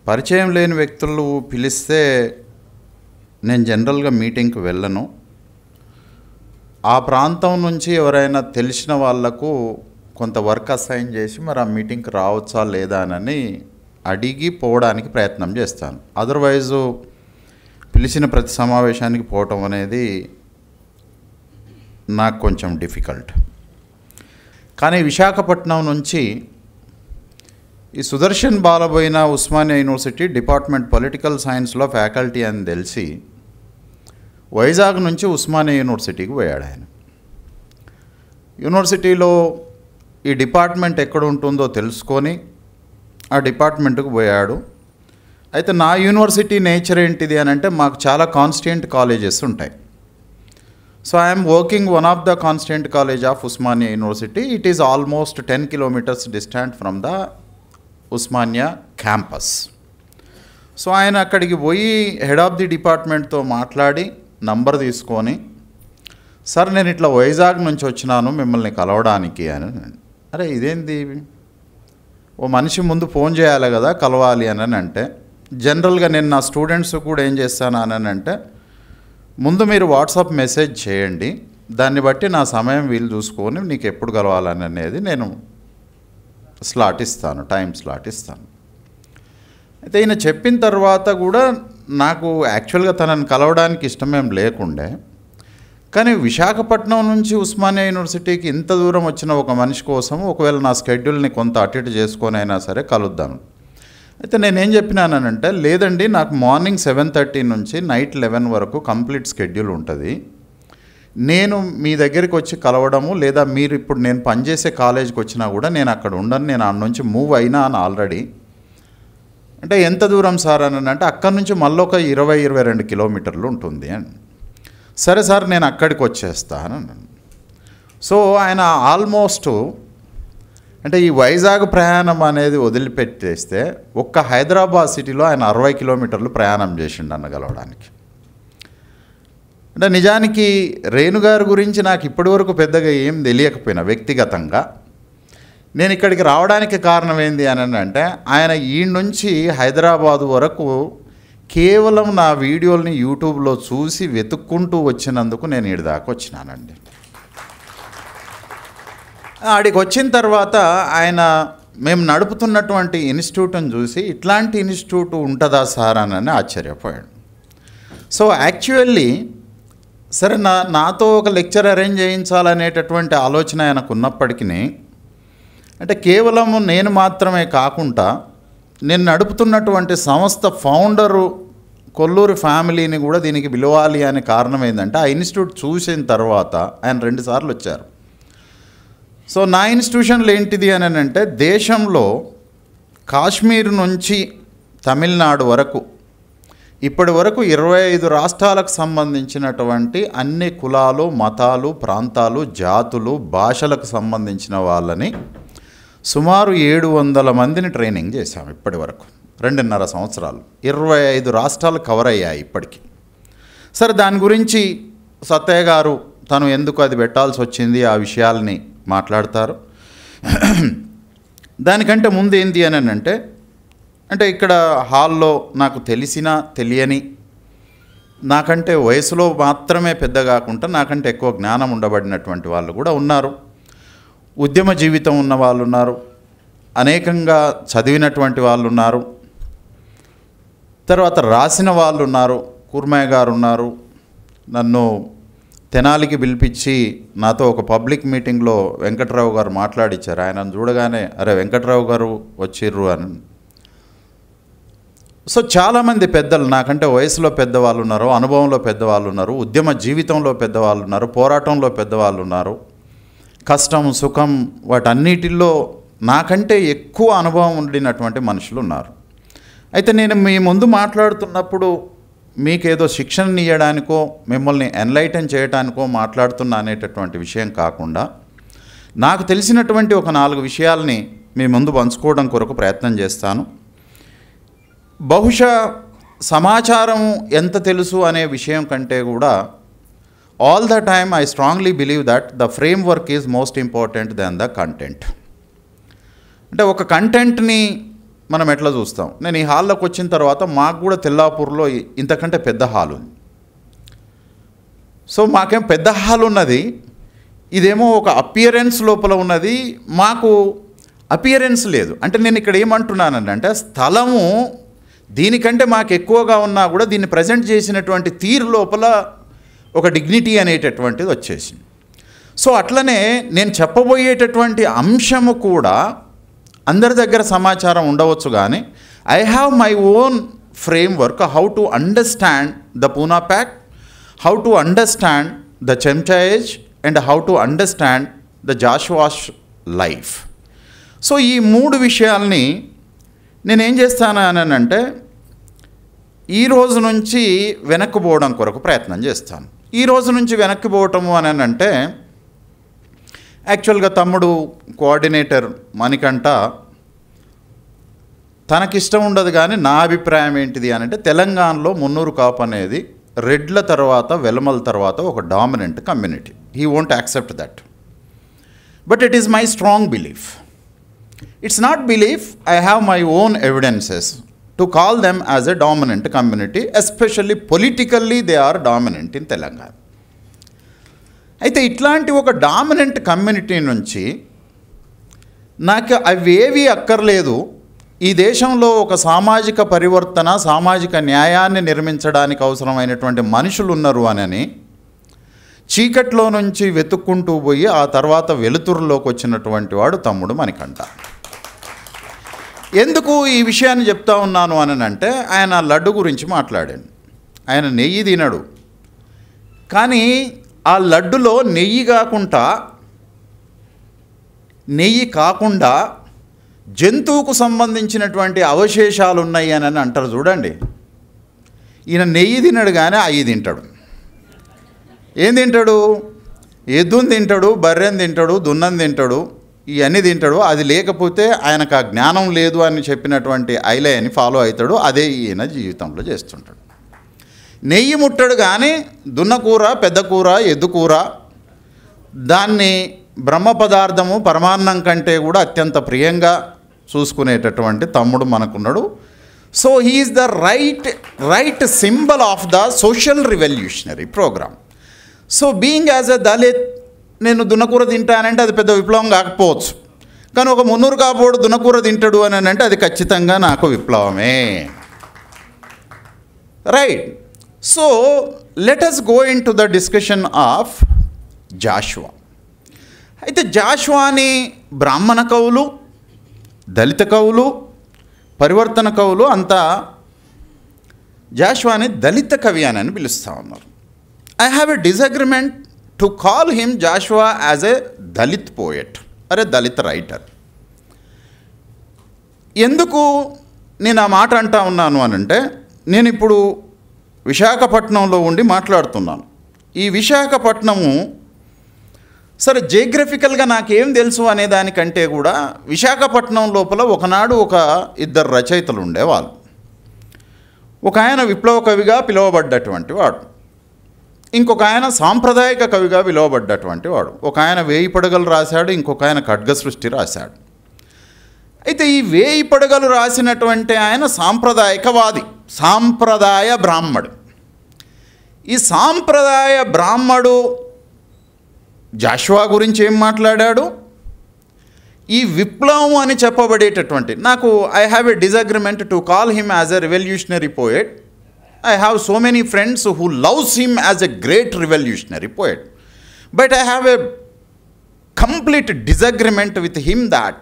పరిచయం లేని వ్యక్తులు పిలిస్తే నేను జనరల్గా మీటింగ్కి వెళ్ళను. ఆ ప్రాంతం నుంచి ఎవరైనా తెలిసిన వాళ్లకు కొంత వర్క్ అసైన్ చేసి మరి ఆ మీటింగ్కి రావచ్చా లేదా అని అడిగి పోవడానికి ప్రయత్నం చేస్తాను. అదర్వైజు పిలిచిన ప్రతి సమావేశానికి పోవటం అనేది నాకు కొంచెం డిఫికల్ట్. కానీ విశాఖపట్నం నుంచి ఈ Sudarshan Balaboina Osmania university department political సైన్స్లో ఫ్యాకల్టీ అని తెలిసి వైజాగ్ నుంచి ఉస్మానియా యూనివర్సిటీకి పోయాడు ఆయన. యూనివర్సిటీలో ఈ డిపార్ట్మెంట్ ఎక్కడ ఉంటుందో తెలుసుకొని ఆ డిపార్ట్మెంట్కి పోయాడు. అయితే నా యూనివర్సిటీ నేచర్ ఏంటిది అని అంటే మాకు చాలా కాన్స్టిట్యూయెంట్ కాలేజెస్ ఉంటాయి. So I'm working one of the constituent college of Osmania university. It is almost 10 kilometers distant from the Osmania campus. So ఆయన అక్కడికి పోయి హెడ్ ఆఫ్ ది డిపార్ట్మెంట్తో మాట్లాడి నంబర్ తీసుకొని, సార్ నేను ఇట్లా వైజాగ్ నుంచి వచ్చినాను మిమ్మల్ని కలవడానికి అని. అరే ఇదేంది, ఓ మనిషి ముందు ఫోన్ చేయాలి కదా కలవాలి అని అంటే, జనరల్గా నేను నా స్టూడెంట్స్ కూడా ఏం చేస్తాను అని అంటే, ముందు మీరు వాట్సాప్ మెసేజ్ చేయండి, దాన్ని బట్టి నా సమయం వీలు చూసుకొని నీకు ఎప్పుడు కలవాలని అనేది నేను స్లాట్ ఇస్తాను, టైం స్లాట్ ఇస్తాను. అయితే ఈయన చెప్పిన తర్వాత కూడా నాకు యాక్చువల్గా తనని కలవడానికి ఇష్టమేం లేకుండే, కానీ విశాఖపట్నం నుంచి ఉస్మానియా యూనివర్సిటీకి ఇంత దూరం వచ్చిన ఒక మనిషి కోసం ఒకవేళ నా స్కెడ్యూల్ని కొంత అటు ఇటు చేసుకొని అయినా సరే కలుద్దాం. అయితే నేనేం చెప్పినానంటే, లేదండి నాకు మార్నింగ్ 7:30 నుంచి నైట్ 11 వరకు కంప్లీట్ స్కెడ్యూల్ ఉంటుంది. నేను మీ దగ్గరికి వచ్చి కలవడము లేదా మీరు ఇప్పుడు నేను పనిచేసే కాలేజీకి వచ్చినా కూడా నేను అక్కడ ఉండను, నేను ఆ నుంచి మూవ్ అయినా అని ఆల్రెడీ. అంటే ఎంత దూరం సార్ అని అంటే, అక్కడి నుంచి మళ్ళీ ఒక 20-22 kilometers ఉంటుంది అని. సరే సార్ నేను అక్కడికి వచ్చేస్తాను. సో ఆయన ఆల్మోస్ట్ అంటే ఈ వైజాగ్ ప్రయాణం అనేది వదిలిపెట్టేస్తే ఒక్క హైదరాబాద్ సిటీలో ఆయన 60 kilometers ప్రయాణం చేసిండు అన్న కలవడానికి. అంటే నిజానికి రేణుగారి గురించి నాకు ఇప్పటివరకు పెద్దగా ఏం తెలియకపోయినా వ్యక్తిగతంగా, నేను ఇక్కడికి రావడానికి కారణం ఏంది అని అంటే, ఆయన ఈ నుంచి హైదరాబాదు వరకు కేవలం నా వీడియోల్ని యూట్యూబ్లో చూసి వెతుక్కుంటూ వచ్చినందుకు నేను ఈడి దాకా వచ్చినానండి. ఆడికి వచ్చిన తర్వాత ఆయన మేము నడుపుతున్నటువంటి ఇన్స్టిట్యూట్ని చూసి ఇట్లాంటి ఇన్స్టిట్యూట్ ఉంటుందా సార్ అని ఆశ్చర్యపోయాడు. సో యాక్చువల్లీ సరే నాతో ఒక లెక్చర్ అరేంజ్ చేయించాలనేటటువంటి ఆలోచన ఆయనకు ఉన్నప్పటికీ, అంటే కేవలం నేను మాత్రమే కాకుండా నేను నడుపుతున్నటువంటి సంస్థ ఫౌండరు కొల్లూరి ఫ్యామిలీని కూడా దీనికి పిలవాలి అనే కారణం ఏంటంటే, ఆ ఇన్స్టిట్యూట్ చూసిన తర్వాత ఆయన 2 సార్లు వచ్చారు. సో నా ఇన్స్టిట్యూషన్లు ఏంటిది అని అంటే, దేశంలో కాశ్మీర్ నుంచి తమిళనాడు వరకు ఇప్పటి వరకు 25 రాష్ట్రాలకు సంబంధించినటువంటి అన్ని కులాలు, మతాలు, ప్రాంతాలు, జాతులు, భాషలకు సంబంధించిన వాళ్ళని సుమారు 700 మందిని ట్రైనింగ్ చేశాం ఇప్పటి వరకు 2.5 సంవత్సరాలు. 25 రాష్ట్రాలు కవర్ అయ్యాయి ఇప్పటికీ. సరే దాని గురించి సత్తయ్య గారు తను ఎందుకు అది పెట్టాల్సి వచ్చింది ఆ విషయాల్ని మాట్లాడతారు. దానికంటే ముందు ఏంది అని అంటే ఇక్కడ హాల్లో నాకు తెలిసిన తెలియని, నాకంటే వయసులో మాత్రమే పెద్ద కాకుండా నాకంటే ఎక్కువ జ్ఞానం ఉండబడినటువంటి వాళ్ళు కూడా ఉన్నారు. ఉద్యమ జీవితం ఉన్న వాళ్ళు ఉన్నారు, అనేకంగా చదివినటువంటి వాళ్ళు ఉన్నారు, తర్వాత రాసిన వాళ్ళు ఉన్నారు. కూర్మయ్య గారు ఉన్నారు, నన్ను తెనాలికి పిలిపించి నాతో ఒక పబ్లిక్ మీటింగ్లో వెంకట్రావు గారు మాట్లాడిచ్చారు. ఆయనను చూడగానే అరే వెంకట్రావు గారు వచ్చిర్రు అని. సో చాలామంది పెద్దలు, నాకంటే వయసులో పెద్దవాళ్ళు ఉన్నారు, అనుభవంలో పెద్దవాళ్ళు ఉన్నారు, ఉద్యమ జీవితంలో పెద్దవాళ్ళు ఉన్నారు, పోరాటంలో పెద్దవాళ్ళు ఉన్నారు, కష్టం సుఖం వాటన్నిటిల్లో నాకంటే ఎక్కువ అనుభవం ఉండినటువంటి మనుషులు ఉన్నారు. అయితే నేను మీ ముందు మాట్లాడుతున్నప్పుడు మీకేదో శిక్షణ ఇవ్వడానికో మిమ్మల్ని ఎన్లైటన్ చేయడానికో మాట్లాడుతున్నా అనేటటువంటి విషయం కాకుండా, నాకు తెలిసినటువంటి ఒక 4 విషయాల్ని మీ ముందు పంచుకోవడం కొరకు ప్రయత్నం చేస్తాను. బహుశా సమాచారం ఎంత తెలుసు అనే విషయం కంటే కూడా all the time I strongly believe that the framework is most important then the content. అంటే ఒక కంటెంట్ని మనం ఎట్లా చూస్తాం. నేను ఈ హాల్లోకి వచ్చిన తర్వాత మాకు కూడా తెల్లాపూర్లో ఇంతకంటే పెద్ద హాల్ ఉంది. సో మాకేం పెద్ద హాల్ ఉన్నది, ఇదేమో ఒక అపియరెన్స్ లోపల ఉన్నది, మాకు అపియరెన్స్ లేదు. అంటే నేను ఇక్కడ ఏమంటున్నానంటే స్థలము దీనికంటే మాకు ఎక్కువగా ఉన్నా కూడా దీన్ని ప్రజెంట్ చేసినటువంటి తీరు లోపల ఒక డిగ్నిటీ అనేటటువంటిది వచ్చేసింది. సో అట్లనే నేను చెప్పబోయేటటువంటి అంశము కూడా అందరి దగ్గర సమాచారం ఉండవచ్చు, కానీ I have my own framework how to understand the Poona pact, how to understand the Chamcha age and how to understand the Jashuva's life. So ఈ 3 విషయాల్ని నేనేం చేస్తాను అని అంటే ఈ రోజు నుంచి వెనక్కి పోవడం కొరకు ప్రయత్నం చేస్తాను. ఈ రోజు నుంచి వెనక్కి పోవటము అని అంటే యాక్చువల్గా తమ్ముడు కోఆర్డినేటర్ మణికంఠ తనకిష్టం ఉండదు, కానీ నా అభిప్రాయం ఏంటిది అని అంటే తెలంగాణలో మున్నూరు కాపు అనేది రెడ్ల తర్వాత వెలమల తర్వాత ఒక dominant community. He won't accept that, but it is my strong belief. It's not belief, I have my own evidences to call them as a dominant community, especially politically they are dominant in Telangana. అయితే ఇట్లాంటి ఒక dominant community నుంచి నాకు అవేవి అక్కర్లేదు, ఈ దేశంలో ఒక సామాజిక పరివర్తన, సామాజిక న్యాయాన్ని నిర్మించడానికి అవసరమైనటువంటి మనుషులు ఉన్నారు అని చీకట్లో నుంచి వెతుక్కుంటూ పోయి ఆ తర్వాత వెలుతురులోకి వచ్చినటువంటి వాడు తమ్ముడు మణికంఠ. ఎందుకు ఈ విషయాన్ని చెప్తా ఉన్నాను అని అంటే ఆయన లడ్డు గురించి మాట్లాడాను. ఆయన నెయ్యి తినడు, కానీ ఆ లడ్డులో నెయ్యి కాకుండా జంతువుకు సంబంధించినటువంటి అవశేషాలు ఉన్నాయి అని అంటారు చూడండి. ఈయన నెయ్యి తినడు, కానీ అవి తింటాడు. ఏం తింటాడు? ఎద్దుని తింటాడు, బర్రెని తింటాడు, దున్నని తింటాడు, ఇవన్నీ తింటాడు. అది లేకపోతే ఆయనకు ఆ జ్ఞానం లేదు అని చెప్పినటువంటి ఐలయని ఫాలో అవుతాడు. అదే ఈయన జీవితంలో చేస్తుంటాడు. నెయ్యి ముట్టడు, కానీ దున్నకూర, పెద్ద కూర, ఎద్దు కూర, దాన్ని బ్రహ్మ పదార్థము పరమాన్నం కంటే కూడా అత్యంత ప్రియంగా చూసుకునేటటువంటి తమ్ముడు మనకున్నాడు. So he is the right symbol of the social revolutionary programme. So being as a Dalit, నేను దున్నకూర తింటానంటే అది పెద్ద విప్లవం కాకపోవచ్చు, కానీ ఒక మున్నూరు కాపోడు దున్నకూర తింటాడు అని అంటే అది ఖచ్చితంగా నాకు విప్లవమే. Right. So let us go into the discussion of Jashuva. అయితే జాషువాని బ్రాహ్మణ కవులు, దళిత కవులు, పరివర్తన కవులు అంతా జాషువాని దళిత కవి అని పిలుస్తూ ఉన్నారు. I have a disagreement to call him Jashuva as a Dalit poet or a Dalit writer. ఎందుకు నేను ఆ మాట అంటా ఉన్నాను అనంటే నేను ఇప్పుడు విశాఖపట్నంలో ఉండి మాట్లాడుతున్నాను. ఈ విశాఖపట్నము సరే జియోగ్రఫికల్గా నాకేం తెలుసు అనే దానికంటే కూడా విశాఖపట్నం లోపల ఒకనాడు ఒక 2 రచయితలు ఉండేవాళ్ళు. ఒక ఆయన విప్లవ కవిగా పిలువబడ్డటువంటి వాడు, ఇంకొక ఆయన సాంప్రదాయక కవిగా పిలువబడ్డటువంటి వాడు. ఒక ఆయన 1000 పడగలు రాశాడు, ఇంకొక ఆయన ఖడ్గ సృష్టి రాశాడు. అయితే ఈ 1000 పడగలు రాసినటువంటి ఆయన సాంప్రదాయకవాది, సాంప్రదాయ బ్రాహ్మడు. ఈ సాంప్రదాయ బ్రాహ్మడు జాషువా గురించి ఏం మాట్లాడాడు? ఈ విప్లవం అని చెప్పబడేటటువంటి, నాకు I have a disagreement to call him as a revolutionary poet. I have so many friends who loves him as a great revolutionary poet, but I have a complete disagreement with him that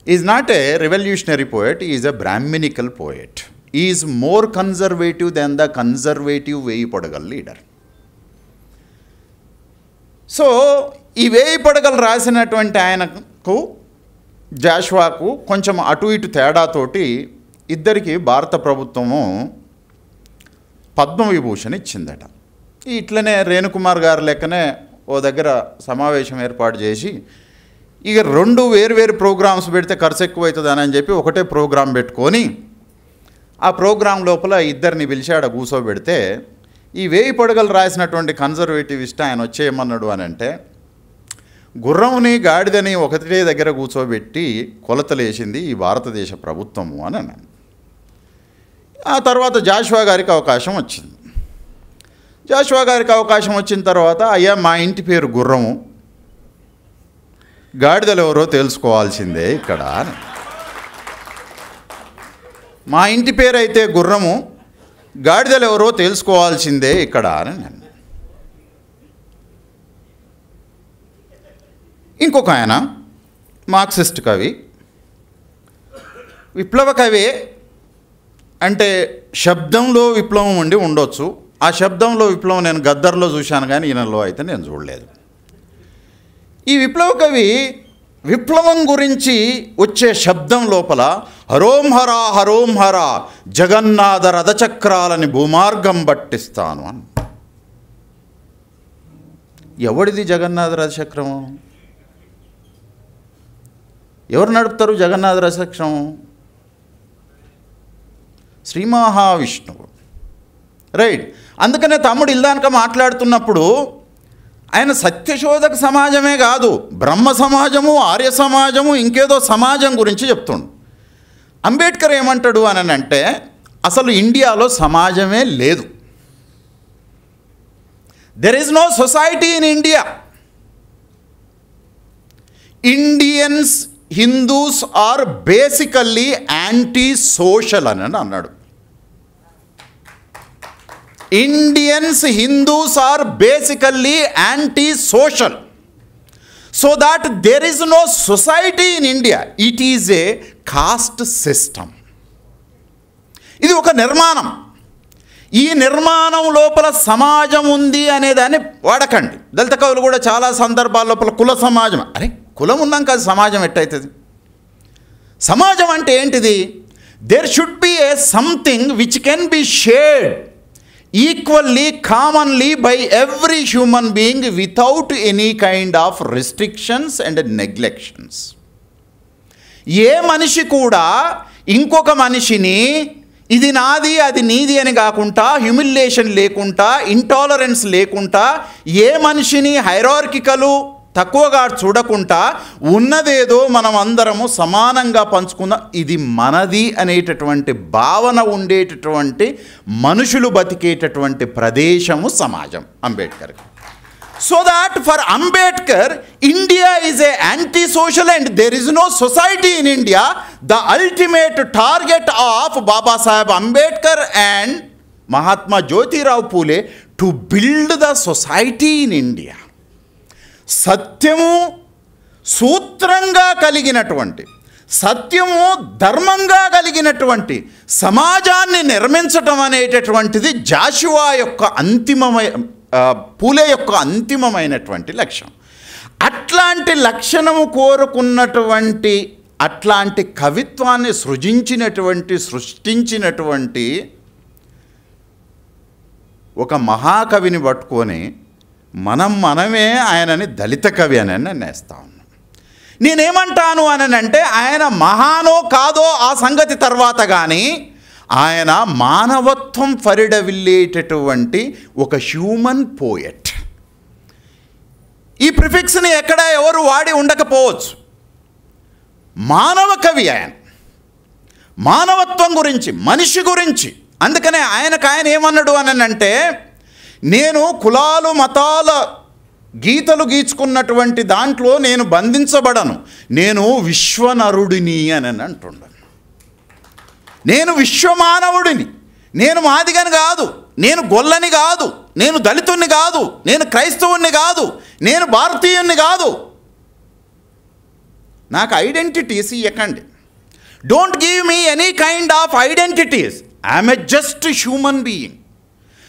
he is not a revolutionary poet, he is a Brahminical poet. He is more conservative than the conservative Veyi Padagal leader. So ఈ 1000 పడగలు రాసినటువంటి ఆయనకు జాషువాకు కొంచెం అటు ఇటు తేడాతోటి ఇద్దరికి భారత ప్రభుత్వము పద్మవిభూషణ్ ఇచ్చిందట. ఇట్లనే రేణుకుమార్ గారి లెక్కనే ఓ దగ్గర సమావేశం ఏర్పాటు చేసి ఇక 2 వేరు ప్రోగ్రామ్స్ పెడితే ఖర్చు ఎక్కువ అవుతుందని అని చెప్పి ఒకటే ప్రోగ్రాం పెట్టుకొని ఆ ప్రోగ్రాం లోపల ఇద్దరిని పిలిచాడ కూర్చోబెడితే ఈ 1000 పడగలు రాసినటువంటి కన్జర్వేటివిస్ట్ ఆయన వచ్చేయమన్నాడు అని అంటే గుర్రముని గాడిదని ఒకటే దగ్గర కూర్చోబెట్టి కొలతలేసింది ఈ భారతదేశ ప్రభుత్వము అని అన్నాను. ఆ తర్వాత జాషువా గారికి అవకాశం వచ్చింది. జాషువా గారికి అవకాశం వచ్చిన తర్వాత, అయ్యా మా ఇంటి పేరు గుర్రము, గాడిదలు ఎవరో తెలుసుకోవాల్సిందే ఇక్కడ అని. మా ఇంటి పేరు అయితే గుర్రము, గాడిదలు ఎవరో తెలుసుకోవాల్సిందే ఇక్కడ అని నేను. ఇంకొక ఆయన మార్క్సిస్ట్ కవి, విప్లవ కవి అంటే శబ్దంలో విప్లవం ఉండి ఉండొచ్చు. ఆ శబ్దంలో విప్లవం నేను గద్దర్లో చూశాను, కానీ ఈయనలో అయితే నేను చూడలేదు. ఈ విప్లవ కవి విప్లవం గురించి వచ్చే శబ్దం లోపల హరోంహరా హరోంహరా జగన్నాథ రథచక్రాలని భూమార్గం పట్టిస్తాను అని. ఎవడిది జగన్నాథ రథచక్రము? ఎవరు నడుపుతారు జగన్నాథ రథచక్రము? శ్రీ మహావిష్ణువు. రైట్. అందుకనే తమ్ముడు ఇల్దానక మాట్లాడుతున్నప్పుడు ఆయన సత్యశోధక సమాజమే కాదు, బ్రహ్మ సమాజము, ఆర్య సమాజము, ఇంకేదో సమాజం గురించి చెప్తుండు. అంబేద్కర్ ఏమంటాడు అని అంటే, అసలు ఇండియాలో సమాజమే లేదు. There is no society in India. Indians, Hindus are basically anti social అని అన్నాడు. Indians, Hindus are basically anti-social. So that there is no society in India. It is a caste system. ఇది ఒక నిర్మాణం. ఈ నిర్మాణం లోపల సమాజం ఉంది అనేదాన్ని వాడకండి. దళిత కవులు కూడా చాలా సందర్భాల లోపల కుల సమాజం, అరే కులం ఉన్నాక అది సమాజం ఎట్టయితుంది? సమాజం అంటే ఏంటిది? There should be a something which can be shared equally, commonly by every human being without any kind of restrictions and neglections. ఏ మనిషి కూడా ఇంకొక మనిషిని ఇది నాది అది నీది అని కాకుండా, హ్యూమిలియేషన్ లేకుండా, ఇంటాలరెన్స్ లేకుండా, ఏ మనిషిని హైరార్కికలు తక్కువగా చూడకుండా, ఉన్నదేదో మనం అందరము సమానంగా పంచుకుందాం, ఇది మనది అనేటటువంటి భావన ఉండేటటువంటి మనుషులు బతికేటటువంటి ప్రదేశము సమాజం Ambedkar. So that for Ambedkar India is a anti social and there is no society in India. The ultimate target of Babasaheb Ambedkar and Mahatma Jyotirao Phule to build the society in India. సత్యము సూత్రంగా కలిగినటువంటి, సత్యము ధర్మంగా కలిగినటువంటి సమాజాన్ని నిర్మించటం అనేటటువంటిది జాషువా యొక్క పూలే యొక్క అంతిమమైనటువంటి లక్ష్యం. అట్లాంటి లక్షణము కోరుకున్నటువంటి, అట్లాంటి కవిత్వాన్ని సృష్టించినటువంటి ఒక మహాకవిని పట్టుకొని మనమే ఆయనని దళిత కవి అని నేస్తా ఉన్నాం. నేనేమంటాను అని అంటే, ఆయన మహానో కాదో ఆ సంగతి తర్వాత, కానీ ఆయన మానవత్వం పరిడవిల్లేటటువంటి ఒక హ్యూమన్ పోయెట్. ఈ ప్రిఫిక్స్ని ఎక్కడ ఎవరు వాడి ఉండకపోవచ్చు. మానవ కవి ఆయన, మానవత్వం గురించి, మనిషి గురించి. అందుకనే ఆయన ఏమన్నాడు అని అంటే, నేను కులాలు మతాల గీతలు గీచుకున్నటువంటి దాంట్లో నేను బంధించబడను, నేను విశ్వనరుడిని అని అంటున్నాను. నేను విశ్వమానవుడిని, నేను మాదిగని కాదు, నేను గొల్లని కాదు, నేను దళితుణ్ణి కాదు, నేను క్రైస్తవుణ్ణి కాదు, నేను భారతీయుణ్ణి కాదు. నాకు ఐడెంటిటీస్ ఇవ్వకండి. Don't give me any kind of identities. I'm a just human being.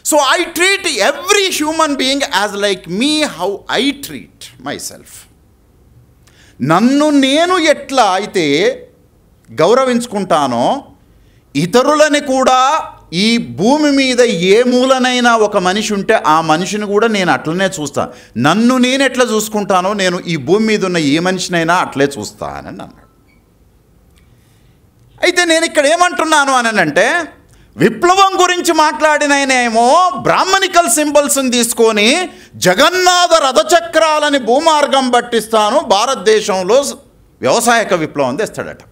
So I treat every human being as like me, how I treat myself. నన్ను నేను ఎట్లా అయితే గౌరవించుకుంటానో, ఇతరులని కూడా ఈ భూమి మీద ఏ మూలనైనా ఒక మనిషి ఉంటే ఆ మనిషిని కూడా నేను అట్లనే చూస్తాను. నన్ను నేను ఎట్లా చూసుకుంటానో, నేను ఈ భూమి మీద ఉన్న ఏ మనిషినైనా అట్లే చూస్తానని అన్నాడు. అయితే నేను ఇక్కడ ఏమంటున్నాను అని అంటే, విప్లవం గురించి మాట్లాడిననేమో బ్రాహ్మణికల్ సింబల్స్ని తీసుకొని జగన్నాథ రథచక్రాలని భూమార్గం పట్టిస్తాను, భారతదేశంలో వ్యవసాయక విప్లవం తెస్తాడట.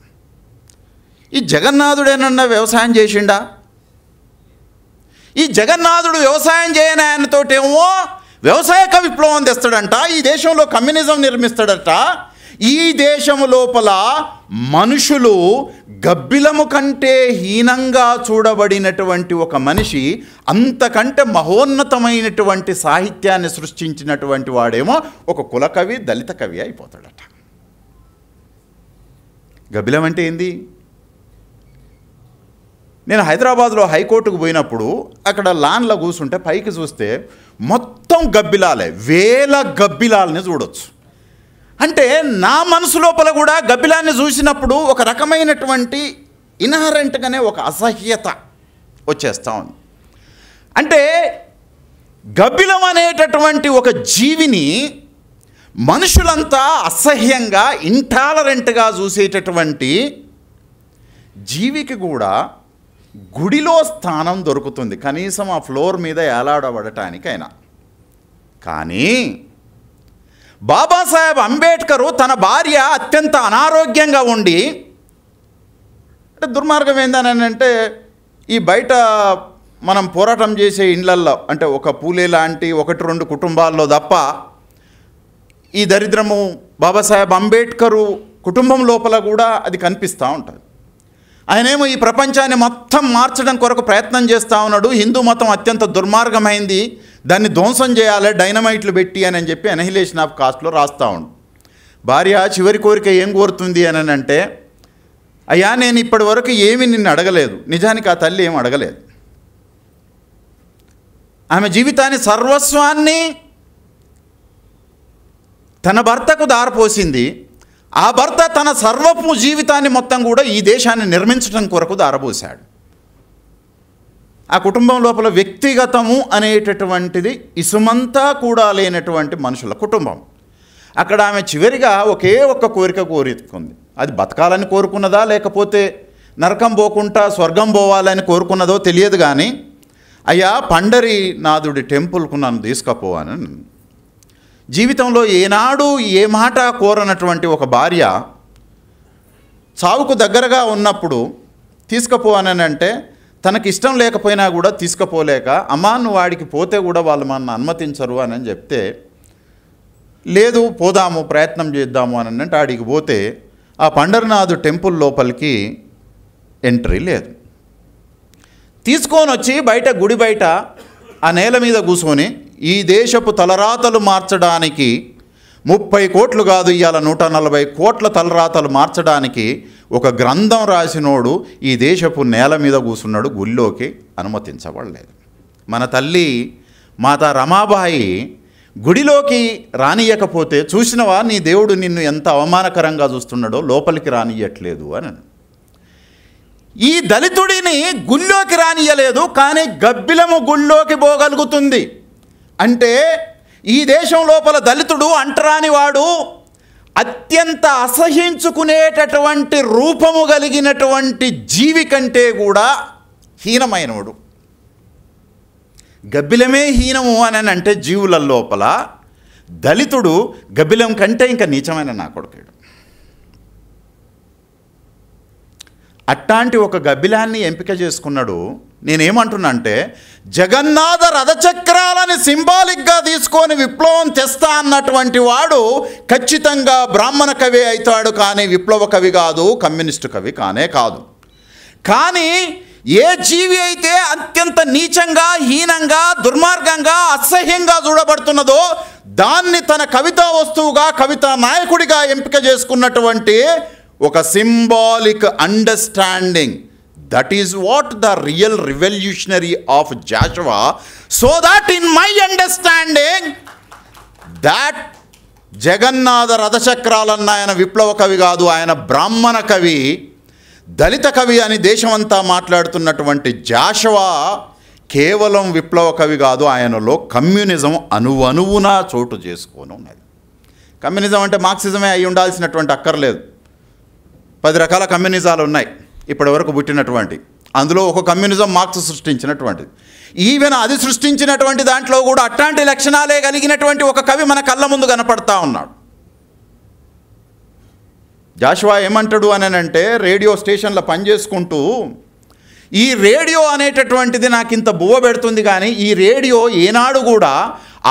ఈ జగన్నాథుడేనన్నా వ్యవసాయం చేసిండా? ఈ జగన్నాథుడు వ్యవసాయం చేయని ఆయనతోటేమో వ్యవసాయక విప్లవం తెస్తాడంట, ఈ దేశంలో కమ్యూనిజం నిర్మిస్తాడట. ఈ దేశం లోపల మనుషులు గబ్బిలము కంటే హీనంగా చూడబడినటువంటి ఒక మనిషి అంతకంటే మహోన్నతమైనటువంటి సాహిత్యాన్ని సృష్టించినటువంటి వాడేమో ఒక కులకవి, దళిత కవి అయిపోతాడట. గబ్బిలం అంటే ఏంది? నేను హైదరాబాద్లో హైకోర్టుకు పోయినప్పుడు అక్కడ లాన్లో కూర్చుంటే పైకి చూస్తే మొత్తం గబ్బిలాలే, వేల గబ్బిలాలని చూడొచ్చు. అంటే నా మనసు లోపల కూడా గబ్బిలాన్ని చూసినప్పుడు ఒక రకమైనటువంటి ఇన్హరెంట్గానే ఒక అసహ్యత వచ్చేస్తూ ఉంది. అంటే గబ్బిలం అనేటటువంటి ఒక జీవిని మనుషులంతా అసహ్యంగా, ఇంటాలరెంట్గా చూసేటటువంటి జీవికి కూడా గుడిలో స్థానం దొరుకుతుంది, కనీసం ఆ ఫ్లోర్ మీద ఏలాడబడటానికైనా. కానీ బాబాసాహెబ్ అంబేద్కరు తన భార్య అత్యంత అనారోగ్యంగా ఉండి, అంటే దుర్మార్గం ఏందనంటే ఈ బయట మనం పోరాటం చేసే ఇండ్లల్లో అంటే ఒక పూలే లాంటి 1-2 కుటుంబాల్లో తప్ప ఈ దరిద్రము బాబాసాహెబ్ అంబేద్కరు కుటుంబం లోపల కూడా అది కనిపిస్తూ ఉంటుంది. ఆయనేమో ఈ ప్రపంచాన్ని మొత్తం మార్చడం కొరకు ప్రయత్నం చేస్తూ ఉన్నాడు. హిందూ మతం అత్యంత దుర్మార్గమైంది, దాన్ని ధ్వంసం చేయాలి డైనమైట్లు పెట్టి అని చెప్పి అనహిలేషన్ ఆఫ్ కాస్ట్లో రాస్తూ ఉండు. భార్య చివరి కోరిక ఏం కోరుతుంది అని అంటే, అయ్యా నేను ఇప్పటి వరకు ఏమీ నిన్ను అడగలేదు. నిజానికి ఆ తల్లి ఏం అడగలేదు. ఆమె జీవితాన్ని సర్వస్వాన్ని తన భర్తకు దారపోసింది. ఆ భర్త తన సర్వపు జీవితాన్ని మొత్తం కూడా ఈ దేశాన్ని నిర్మించడం కొరకు దారపోశాడు. ఆ కుటుంబం లోపల వ్యక్తిగతము అనేటటువంటిది ఇసుమంతా కూడా లేనటువంటి మనుషుల కుటుంబం. అక్కడ ఆమె చివరిగా ఒకే ఒక్క కోరిక కోరుకుంది. అది బతకాలని కోరుకున్నదా లేకపోతే నరకం పోకుండా స్వర్గం పోవాలని కోరుకున్నదో తెలియదు. కానీ అయ్యా పండరీనాథుడి టెంపుల్కు నన్ను తీసుకుపోవాలని. జీవితంలో ఏనాడు ఏ మాట కోరనటువంటి ఒక భార్య చావుకు దగ్గరగా ఉన్నప్పుడు తీసుకుపోవానంటే తనకి ఇష్టం లేకపోయినా కూడా తీసుకుపోలేక, అమ్మా నువ్వు వాడికి పోతే కూడా వాళ్ళు మన అనుమతించరు అని చెప్తే, లేదు పోదాము ప్రయత్నం చేద్దాము అని అంటే ఆడికి పోతే ఆ పండరీనాథ్ టెంపుల్ లోపలికి ఎంట్రీ లేదు. తీసుకొని వచ్చి బయట గుడి బయట ఆ నేల మీద కూర్చొని ఈ దేశపు తలరాతలు మార్చడానికి 30 కోట్లు కాదు, ఇవాళ 140 కోట్ల తలరాతలు మార్చడానికి ఒక గ్రంథం రాసినోడు ఈ దేశపు నేల మీద కూర్చున్నాడు. గుళ్ళోకి అనుమతించబడలేదు. మన తల్లి మాతా రమాబాయి గుడిలోకి రానియకపోతే, చూసినవా నీ దేవుడు నిన్ను ఎంత అవమానకరంగా చూస్తున్నాడో, లోపలికి రానియట్లేదు అని. ఈ దళితుడిని గుళ్ళోకి రానియలేదు, కానీ గబ్బిలము గుళ్ళోకి పోగలుగుతుంది. అంటే ఈ దేశం లోపల దళితుడు అంటరాని వాడు, అత్యంత అసహించుకునేటటువంటి రూపము కలిగినటువంటి జీవి కంటే కూడా హీనమైనవాడు. గబ్బిలమే హీనము అని అంటే జీవుల లోపల దళితుడు గబ్బిలం కంటే ఇంకా నీచమైన నా కొడుకుడు. అట్లాంటి ఒక గబ్బిలాన్ని ఎంపిక చేసుకున్నాడు. నేనేమంటున్నా అంటే జగన్నాథ రథచక్రాలని సింబాలిక్గా తీసుకొని విప్లవం తెస్తా అన్నటువంటి వాడు ఖచ్చితంగా బ్రాహ్మణ కవి అవుతాడు, కానీ విప్లవ కవి కాదు, కమ్యూనిస్టు కవి కానే కాదు. కానీ ఏ జీవి అయితే అత్యంత నీచంగా, హీనంగా, దుర్మార్గంగా, అసహ్యంగా చూడబడుతున్నదో దాన్ని తన కవితా వస్తువుగా, కవితా నాయకుడిగా ఎంపిక చేసుకున్నటువంటి ఒక symbolic understanding, that is what the real revolutionary of Joshua, so that in my understanding that Jagannatha రథచక్రాలన్న ఆయన విప్లవ కవి కాదు, ఆయన బ్రాహ్మణ కవి, దళిత కవి అని దేశమంతా మాట్లాడుతున్నటువంటి జాషువా కేవలం విప్లవ కవి కాదు, ఆయనలో కమ్యూనిజం అణువణువున చోటు చేసుకొని ఉన్నది. కమ్యూనిజం అంటే మార్క్సిజమే అయి ఉండాల్సినటువంటి అక్కర్లేదు. 10 రకాల కమ్యూనిజాలు ఉన్నాయి ఇప్పటి వరకు పుట్టినటువంటి. అందులో ఒక కమ్యూనిజం మార్క్స్ సృష్టించినటువంటిది. ఈవెన్ అది సృష్టించినటువంటి దాంట్లో కూడా అట్లాంటి లక్షణాలే కలిగినటువంటి ఒక కవి మన కళ్ళ ముందు కనపడతా ఉన్నాడు. జాషువా ఏమంటాడు అని అంటే, రేడియో స్టేషన్లో పనిచేసుకుంటూ, ఈ రేడియో అనేటటువంటిది నాకు ఇంత బువ్వ పెడుతుంది, కానీ ఈ రేడియో ఏనాడు కూడా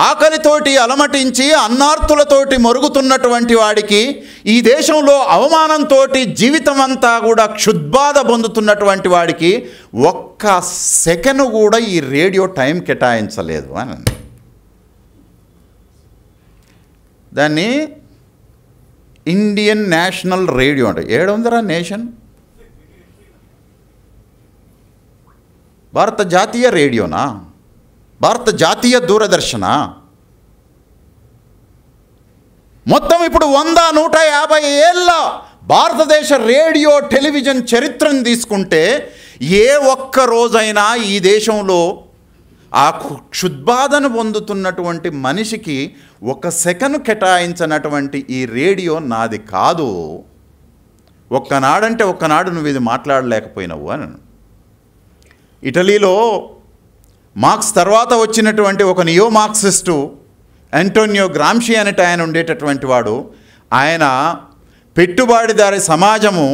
ఆకలితోటి అలమటించి అన్నార్తులతోటి మరుగుతున్నటువంటి వాడికి, ఈ దేశంలో అవమానంతో జీవితం అంతా కూడా క్షుద్బాధ పొందుతున్నటువంటి వాడికి ఒక్క సెకండ్ కూడా ఈ రేడియో టైం కేటాయించలేదు అని. దాన్ని ఇండియన్ నేషనల్ రేడియో అంటే ఏడుందరా నేషన్, భారత జాతీయ రేడియోనా, భారత జాతీయ దూరదర్శన, మొత్తం ఇప్పుడు 100-150 ఏళ్ళ భారతదేశ రేడియో టెలివిజన్ చరిత్రను తీసుకుంటే ఏ ఒక్క రోజైనా ఈ దేశంలో ఆ క్షుద్బాధను పొందుతున్నటువంటి మనిషికి ఒక సెకను కేటాయించినటువంటి ఈ రేడియో నాది కాదు, ఒక్కనాడంటే ఒక్కనాడు నువ్వు ఇది మాట్లాడలేకపోయినావు అని. ఇటలీలో మార్క్స్ తర్వాత వచ్చినటువంటి ఒక నియో మార్క్సిస్టు యాంటోనియో గ్రాంషి అనేట ఆయన ఉండేటటువంటి వాడు, ఆయన పెట్టుబడిదారి సమాజము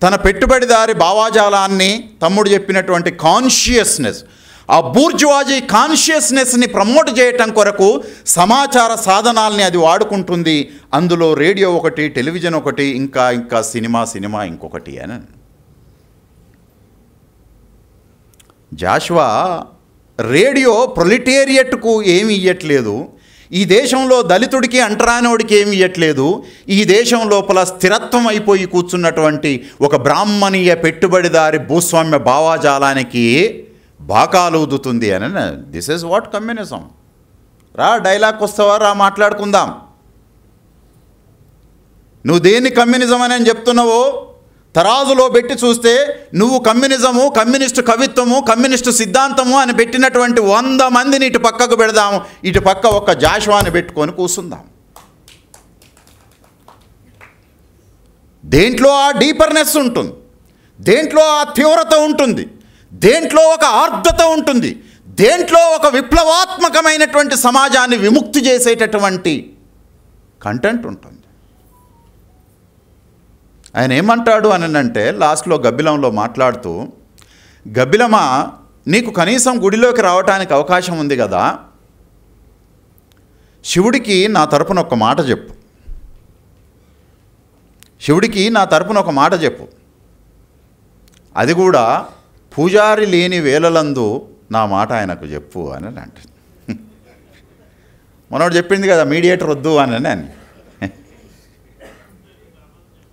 తన పెట్టుబడిదారి భావాజాలాన్ని, తమ్ముడు చెప్పినటువంటి కాన్షియస్నెస్, ఆ బూర్జువాజీ కాన్షియస్నెస్ని ప్రమోట్ చేయటం కొరకు సమాచార సాధనాల్ని అది వాడుకుంటుంది. అందులో రేడియో ఒకటి, టెలివిజన్ ఒకటి, ఇంకా సినిమా ఇంకొకటి అని. జాషువా రేడియో ప్రొలిటేరియట్కు ఏమి ఇవ్వట్లేదు, ఈ దేశంలో దళితుడికి అంటరానోడికి ఏమి ఇవ్వట్లేదు, ఈ దేశం లోపల స్థిరత్వం అయిపోయి కూర్చున్నటువంటి ఒక బ్రాహ్మణీయ పెట్టుబడిదారి భూస్వామ్య భావాజాలానికి బాకాలు ఊదుతుంది అని. This is what communism. రా డైలాగ్ వస్తావా, రా మాట్లాడుకుందాం. నువ్వు దేన్ని కమ్యూనిజం అని చెప్తున్నావో తరాజులో పెట్టి చూస్తే నువ్వు కమ్యూనిజము, కమ్యూనిస్టు కవిత్వము, కమ్యూనిస్టు సిద్ధాంతము అని పెట్టినటువంటి 100 మందిని ఇటు పక్కకు పెడదాము, ఇటు పక్క ఒక్క జాషువాని పెట్టుకొని కూర్చుందాం. దేంట్లో ఆ డీపర్నెస్ ఉంటుంది, దేంట్లో ఆ తీవ్రత ఉంటుంది, దేంట్లో ఒక ఆర్ద్రత ఉంటుంది, దేంట్లో ఒక విప్లవాత్మకమైనటువంటి సమాజాన్ని విముక్తి చేసేటటువంటి కంటెంట్ ఉంటుంది. ఆయన ఏమంటాడు అని అంటే, లాస్ట్లో గబ్బిలంలో మాట్లాడుతూ, గబ్బిలమా నీకు కనీసం గుడిలోకి రావటానికి అవకాశం ఉంది కదా, శివుడికి నా తరపున ఒక మాట చెప్పు, శివుడికి నా తరపున ఒక మాట చెప్పు, అది కూడా పూజారి లేని వేళలందు నా మాట ఆయనకు చెప్పు అని అంటుంది. మనోడు చెప్పింది కదా మీడియేటర్ వద్దు అని.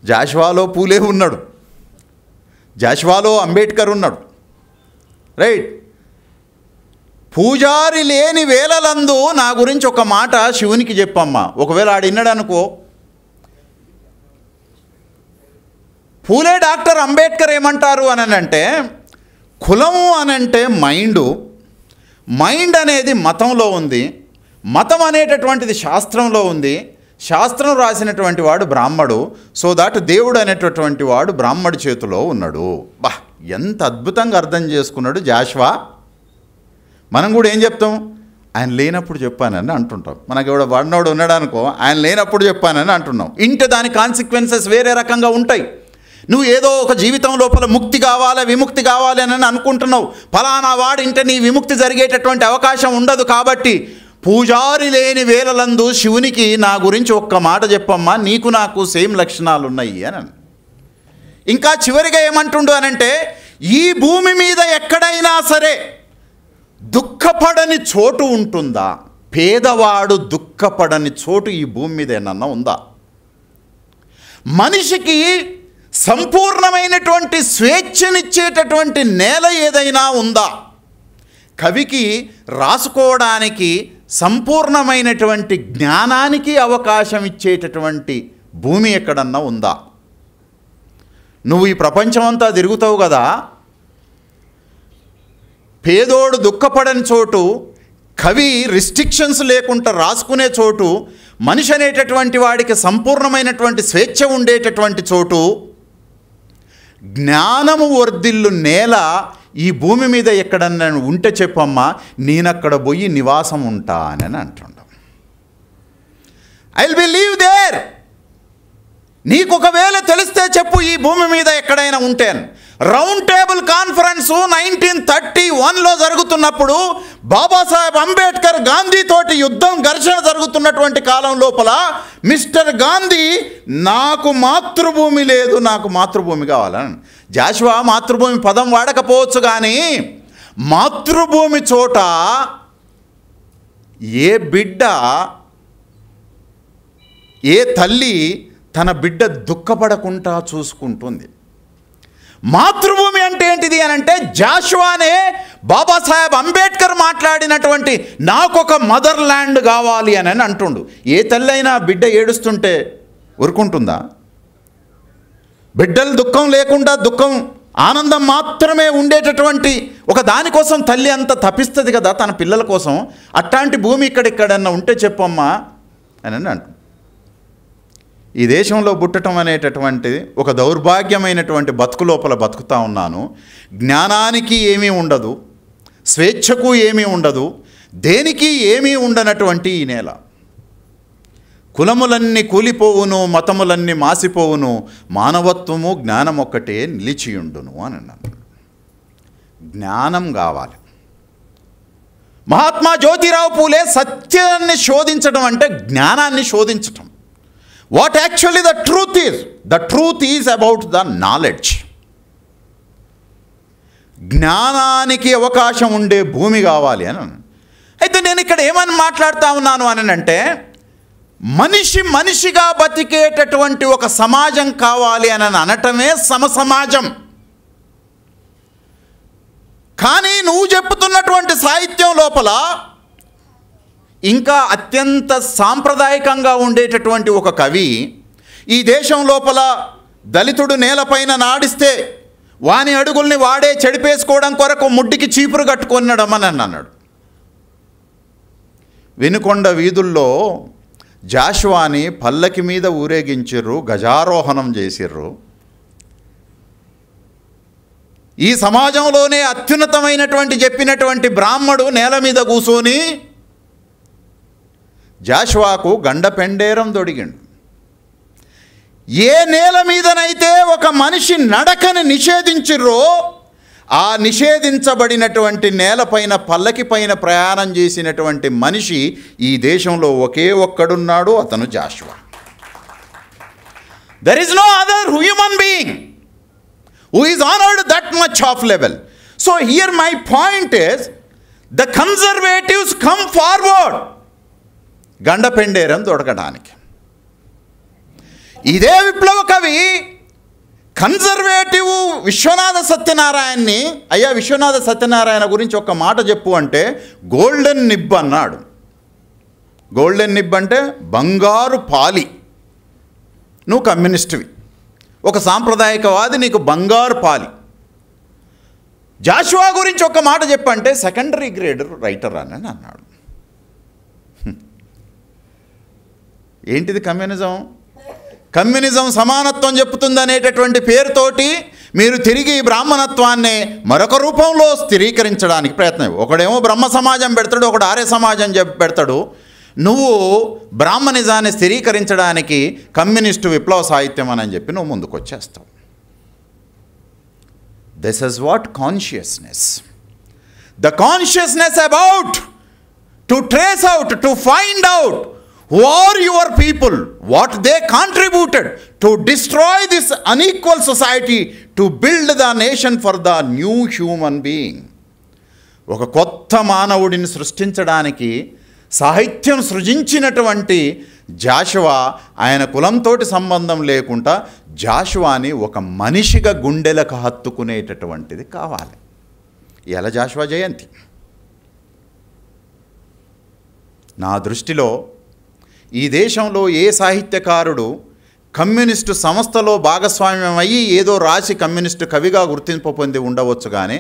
జాషువాలో పూలే ఉన్నాడు, జాషువాలో అంబేద్కర్ ఉన్నాడు, రైట్. పూజారి లేని వేళలందు నా గురించి ఒక మాట శివునికి చెప్పమ్మా. ఒకవేళ ఆడిన్నాడు అనుకో, పూలే డాక్టర్ అంబేద్కర్ ఏమంటారు అని అంటే, కులము అనంటే మైండ్ అనేది మతంలో ఉంది, మతం అనేటటువంటిది శాస్త్రంలో ఉంది, శాస్త్రం రాసినటువంటి వాడు బ్రాహ్మడు, సో దాట్ దేవుడు అనేటటువంటి వాడు బ్రాహ్మడి చేతిలో ఉన్నాడు. బా, ఎంత అద్భుతంగా అర్థం చేసుకున్నాడు జాషువా. మనం కూడా ఏం చెప్తాం, ఆయన లేనప్పుడు చెప్పానని అంటుంటాం. మనకి ఎవడో వాడినోడు ఉన్నాడు అనుకో, ఆయన లేనప్పుడు చెప్పానని అంటున్నాం. ఇంటే దాని కాన్సిక్వెన్సెస్ వేరే రకంగా ఉంటాయి. నువ్వు ఏదో ఒక జీవితం లోపల ముక్తి కావాలి, విముక్తి కావాలి అని అనుకుంటున్నావు, ఫలానా వాడింటే నీ విముక్తి జరిగేటటువంటి అవకాశం ఉండదు. కాబట్టి పూజారి లేని వేళలందు శివునికి నా గురించి ఒక్క మాట చెప్పమ్మా, నీకు నాకు సేమ్ లక్షణాలు ఉన్నాయి అని. ఇంకా చివరిగా ఏమంటుండు అనంటే, ఈ భూమి మీద ఎక్కడైనా సరే దుఃఖపడని చోటు ఉంటుందా? పేదవాడు దుఃఖపడని చోటు ఈ భూమి మీద ఏమన్నా ఉందా? మనిషికి సంపూర్ణమైనటువంటి స్వేచ్ఛనిచ్చేటటువంటి నేల ఏదైనా ఉందా? కవికి రాసుకోవడానికి, సంపూర్ణమైనటువంటి జ్ఞానానికి అవకాశం ఇచ్చేటటువంటి భూమి ఎక్కడన్నా ఉందా? నువ్వు ఈ ప్రపంచం అంతా తిరుగుతావు కదా, పేదోడు దుఃఖపడని చోటు, కవి రిస్ట్రిక్షన్స్ లేకుండా రాసుకునే చోటు, మనిషి అనేటటువంటి వాడికి సంపూర్ణమైనటువంటి స్వేచ్ఛ ఉండేటటువంటి చోటు, జ్ఞానము వర్ధిల్లు నేల ఈ భూమి మీద ఎక్కడన్నా ఉంటే చెప్పమ్మా, నేనక్కడ పోయి నివాసం ఉంటా అని అంటుండం. I will be leave there. నీకు ఒకవేళ తెలిస్తే చెప్పు, ఈ భూమి మీద ఎక్కడైనా ఉంటేను. రౌండ్ టేబుల్ కాన్ఫరెన్స్ 1931లో జరుగుతున్నప్పుడు బాబాసాహెబ్ అంబేద్కర్ గాంధీతోటి యుద్ధం, ఘర్షణ జరుగుతున్నటువంటి కాలం లోపల మిస్టర్ గాంధీ, నాకు మాతృభూమి లేదు, నాకు మాతృభూమి కావాలని. జాషువా మాతృభూమి పదం వాడకపోవచ్చు, కానీ మాతృభూమి చోట ఏ బిడ్డ, ఏ తల్లి తన బిడ్డ దుఃఖపడకుండా చూసుకుంటుంది. మాతృభూమి అంటే ఏంటిది అని అంటే, జాషువానే బాబాసాహెబ్ అంబేద్కర్ మాట్లాడినటువంటి నాకొక మదర్ ల్యాండ్ కావాలి అని అంటుండు. ఏ తల్లైనా బిడ్డ ఏడుస్తుంటే ఊరుకుంటుందా? బిడ్డలు దుఃఖం లేకుండా, దుఃఖం ఆనందం మాత్రమే ఉండేటటువంటి ఒక దానికోసం తల్లి అంత తపిస్తుంది కదా తన పిల్లల కోసం. అట్లాంటి భూమి ఇక్కడెక్కడన్నా ఉంటే చెప్పమ్మా అని అంటు. ఈ దేశంలో పుట్టడం అనేటటువంటిది ఒక దౌర్భాగ్యమైనటువంటి బతుకు లోపల బతుకుతా ఉన్నాను. జ్ఞానానికి ఏమీ ఉండదు, స్వేచ్ఛకు ఏమీ ఉండదు, దేనికి ఏమీ ఉండనటువంటి ఈ నేల. కులములన్నీ కూలిపోవును, మతములన్నీ మాసిపోవును, మానవత్వము జ్ఞానం ఒక్కటే నిలిచియుండును అని అన్నాను. జ్ఞానం కావాలి. మహాత్మా జ్యోతిరావు పూలే సత్యాన్ని శోధించడం అంటే జ్ఞానాన్ని శోధించటం. What actually the truth is about the knowledge. జ్ఞానానికి అవకాశం ఉండే భూమి కావాలి అని. అయితే నేను ఇక్కడ ఏమని మాట్లాడుతూ ఉన్నాను అని అంటే, మనిషిగా బతికేటటువంటి ఒక సమాజం కావాలి అని అనటమే సమసమాజం. కానీ నువ్వు చెప్పుతున్నటువంటి సాహిత్యం లోపల ఇంకా అత్యంత సాంప్రదాయకంగా ఉండేటటువంటి ఒక కవి, ఈ దేశం లోపల దళితుడు నేలపైన నాడిస్తే వాని అడుగుల్ని వాడే చెడిపేసుకోవడం కొరకు ముడ్డికి చీపురు కట్టుకొనడమని అన్నాడు. వినుకొండ వీధుల్లో జాషువాని పల్లకి మీద ఊరేగించిర్రు, గజారోహణం చేసిర్రు. ఈ సమాజంలోనే అత్యున్నతమైనటువంటి చెప్పినటువంటి బ్రాహ్మడు నేల మీద కూర్చొని జాషువాకు గండపెండేరం దొడిగిండు. ఏ నేల మీదనైతే ఒక మనిషి నడకని నిషేధించిర్రో, ఆ నిషేధించబడినటువంటి నేలపైన పల్లకి పైన ప్రయాణం చేసినటువంటి మనిషి ఈ దేశంలో ఒకే ఒక్కడున్నాడు, అతను Jashuva. There is no other human being who is honored that much of level. So here my point is, the conservatives come forward గండపెండేరం దొడకడానికి. ఇదే విప్లవ కవి కన్జర్వేటివ్ విశ్వనాథ సత్యనారాయణని, అయ్యా విశ్వనాథ సత్యనారాయణ గురించి ఒక మాట చెప్పు అంటే గోల్డెన్ నిబ్ అన్నాడు. గోల్డెన్ నిబ్ అంటే బంగారు పాలి. నువ్వు కమ్యూనిస్టువి, ఒక సాంప్రదాయకవాది, నీకు బంగారు పాలి. జాషువా గురించి ఒక మాట చెప్పంటే సెకండరీ గ్రేడ్ రైటర్ అని అన్నాడు. ఏంటిది కమ్యూనిజం? కమ్యూనిజం సమానత్వం చెప్తుంది అనేటటువంటి పేరుతోటి మీరు తిరిగి బ్రాహ్మణత్వాన్ని మరొక రూపంలో స్థిరీకరించడానికి ప్రయత్నం. ఒకడేమో బ్రహ్మ సమాజం పెడతాడు, ఒకడు ఆర్య సమాజం పెడతాడు. నువ్వు బ్రాహ్మణిజాన్ని స్థిరీకరించడానికి కమ్యూనిస్టు విప్లవ సాహిత్యం అని చెప్పి నువ్వు ముందుకు వచ్చేస్తావు. This is what consciousness. The consciousness about to trace out, to find out who are your people, what they contributed to destroy this unequal society, to build the nation for the new human being. ఒక కొత్త మానవుడిని సృష్టించడానికి సాహిత్యం సృజించినటువంటి జాషువా, ఆయన కులంతోటి సంబంధం లేకుండా జాషువాని ఒక మనిషిగా గుండెలకు హత్తుకునేటటువంటిది కావాలి. ఎలా జాషువా జయంతి నా దృష్టిలో ఈ దేశంలో ఏ సాహిత్యకారుడు కమ్యూనిస్టు సంస్థలో భాగస్వామ్యం అయ్యి ఏదో రాసి కమ్యూనిస్టు కవిగా గుర్తింపు పొంది ఉండవచ్చు, కానీ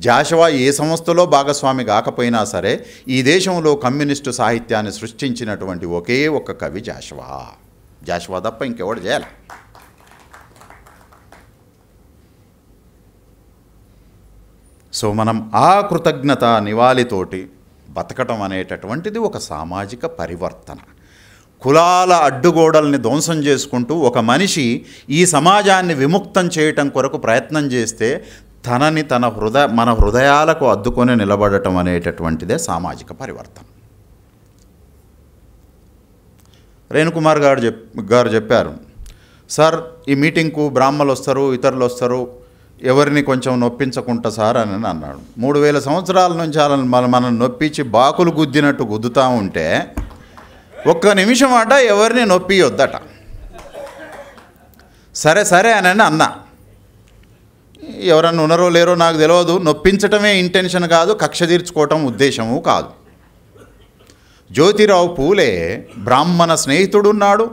జాషువా ఏ సంస్థలో భాగస్వామి కాకపోయినా సరే ఈ దేశంలో కమ్యూనిస్టు సాహిత్యాన్ని సృష్టించినటువంటి ఒకే ఒక్క కవి జాషువా తప్ప ఇంకెవడు చేయాలి. సో మనం ఆ కృతజ్ఞత నివాళితోటి బతకటం అనేటటువంటిది ఒక సామాజిక పరివర్తన. కులాల అడ్డుగోడల్ని ధ్వంసం చేసుకుంటూ ఒక మనిషి ఈ సమాజాన్ని విముక్తం చేయటం కొరకు ప్రయత్నం చేస్తే తనని మన హృదయాలకు అద్దుకొని నిలబడటం అనేటటువంటిదే సామాజిక పరివర్తన. రేణుకుమార్ గారు చెప్పారు, సార్ ఈ మీటింగ్కు బ్రాహ్మణులు వస్తారు, ఇతరులు వస్తారు, ఎవరిని కొంచెం నొప్పించకుండా సార్ అని అన్నాడు. 3000 సంవత్సరాల నుంచి మనం నొప్పించి బాకులు గుద్దినట్టు గుద్దుతూ ఉంటే ఒక్క నిమిషం అట ఎవరిని నొప్పియొద్దట. సరే సరే అని అన్నా. ఎవరన్నా ఉన్నారో లేరో నాకు తెలియదు, నొప్పించటమే ఇంటెన్షన్ కాదు, కక్ష తీర్చుకోవటం ఉద్దేశము కాదు. జ్యోతిరావు పూలే బ్రాహ్మణ స్నేహితుడున్నాడు.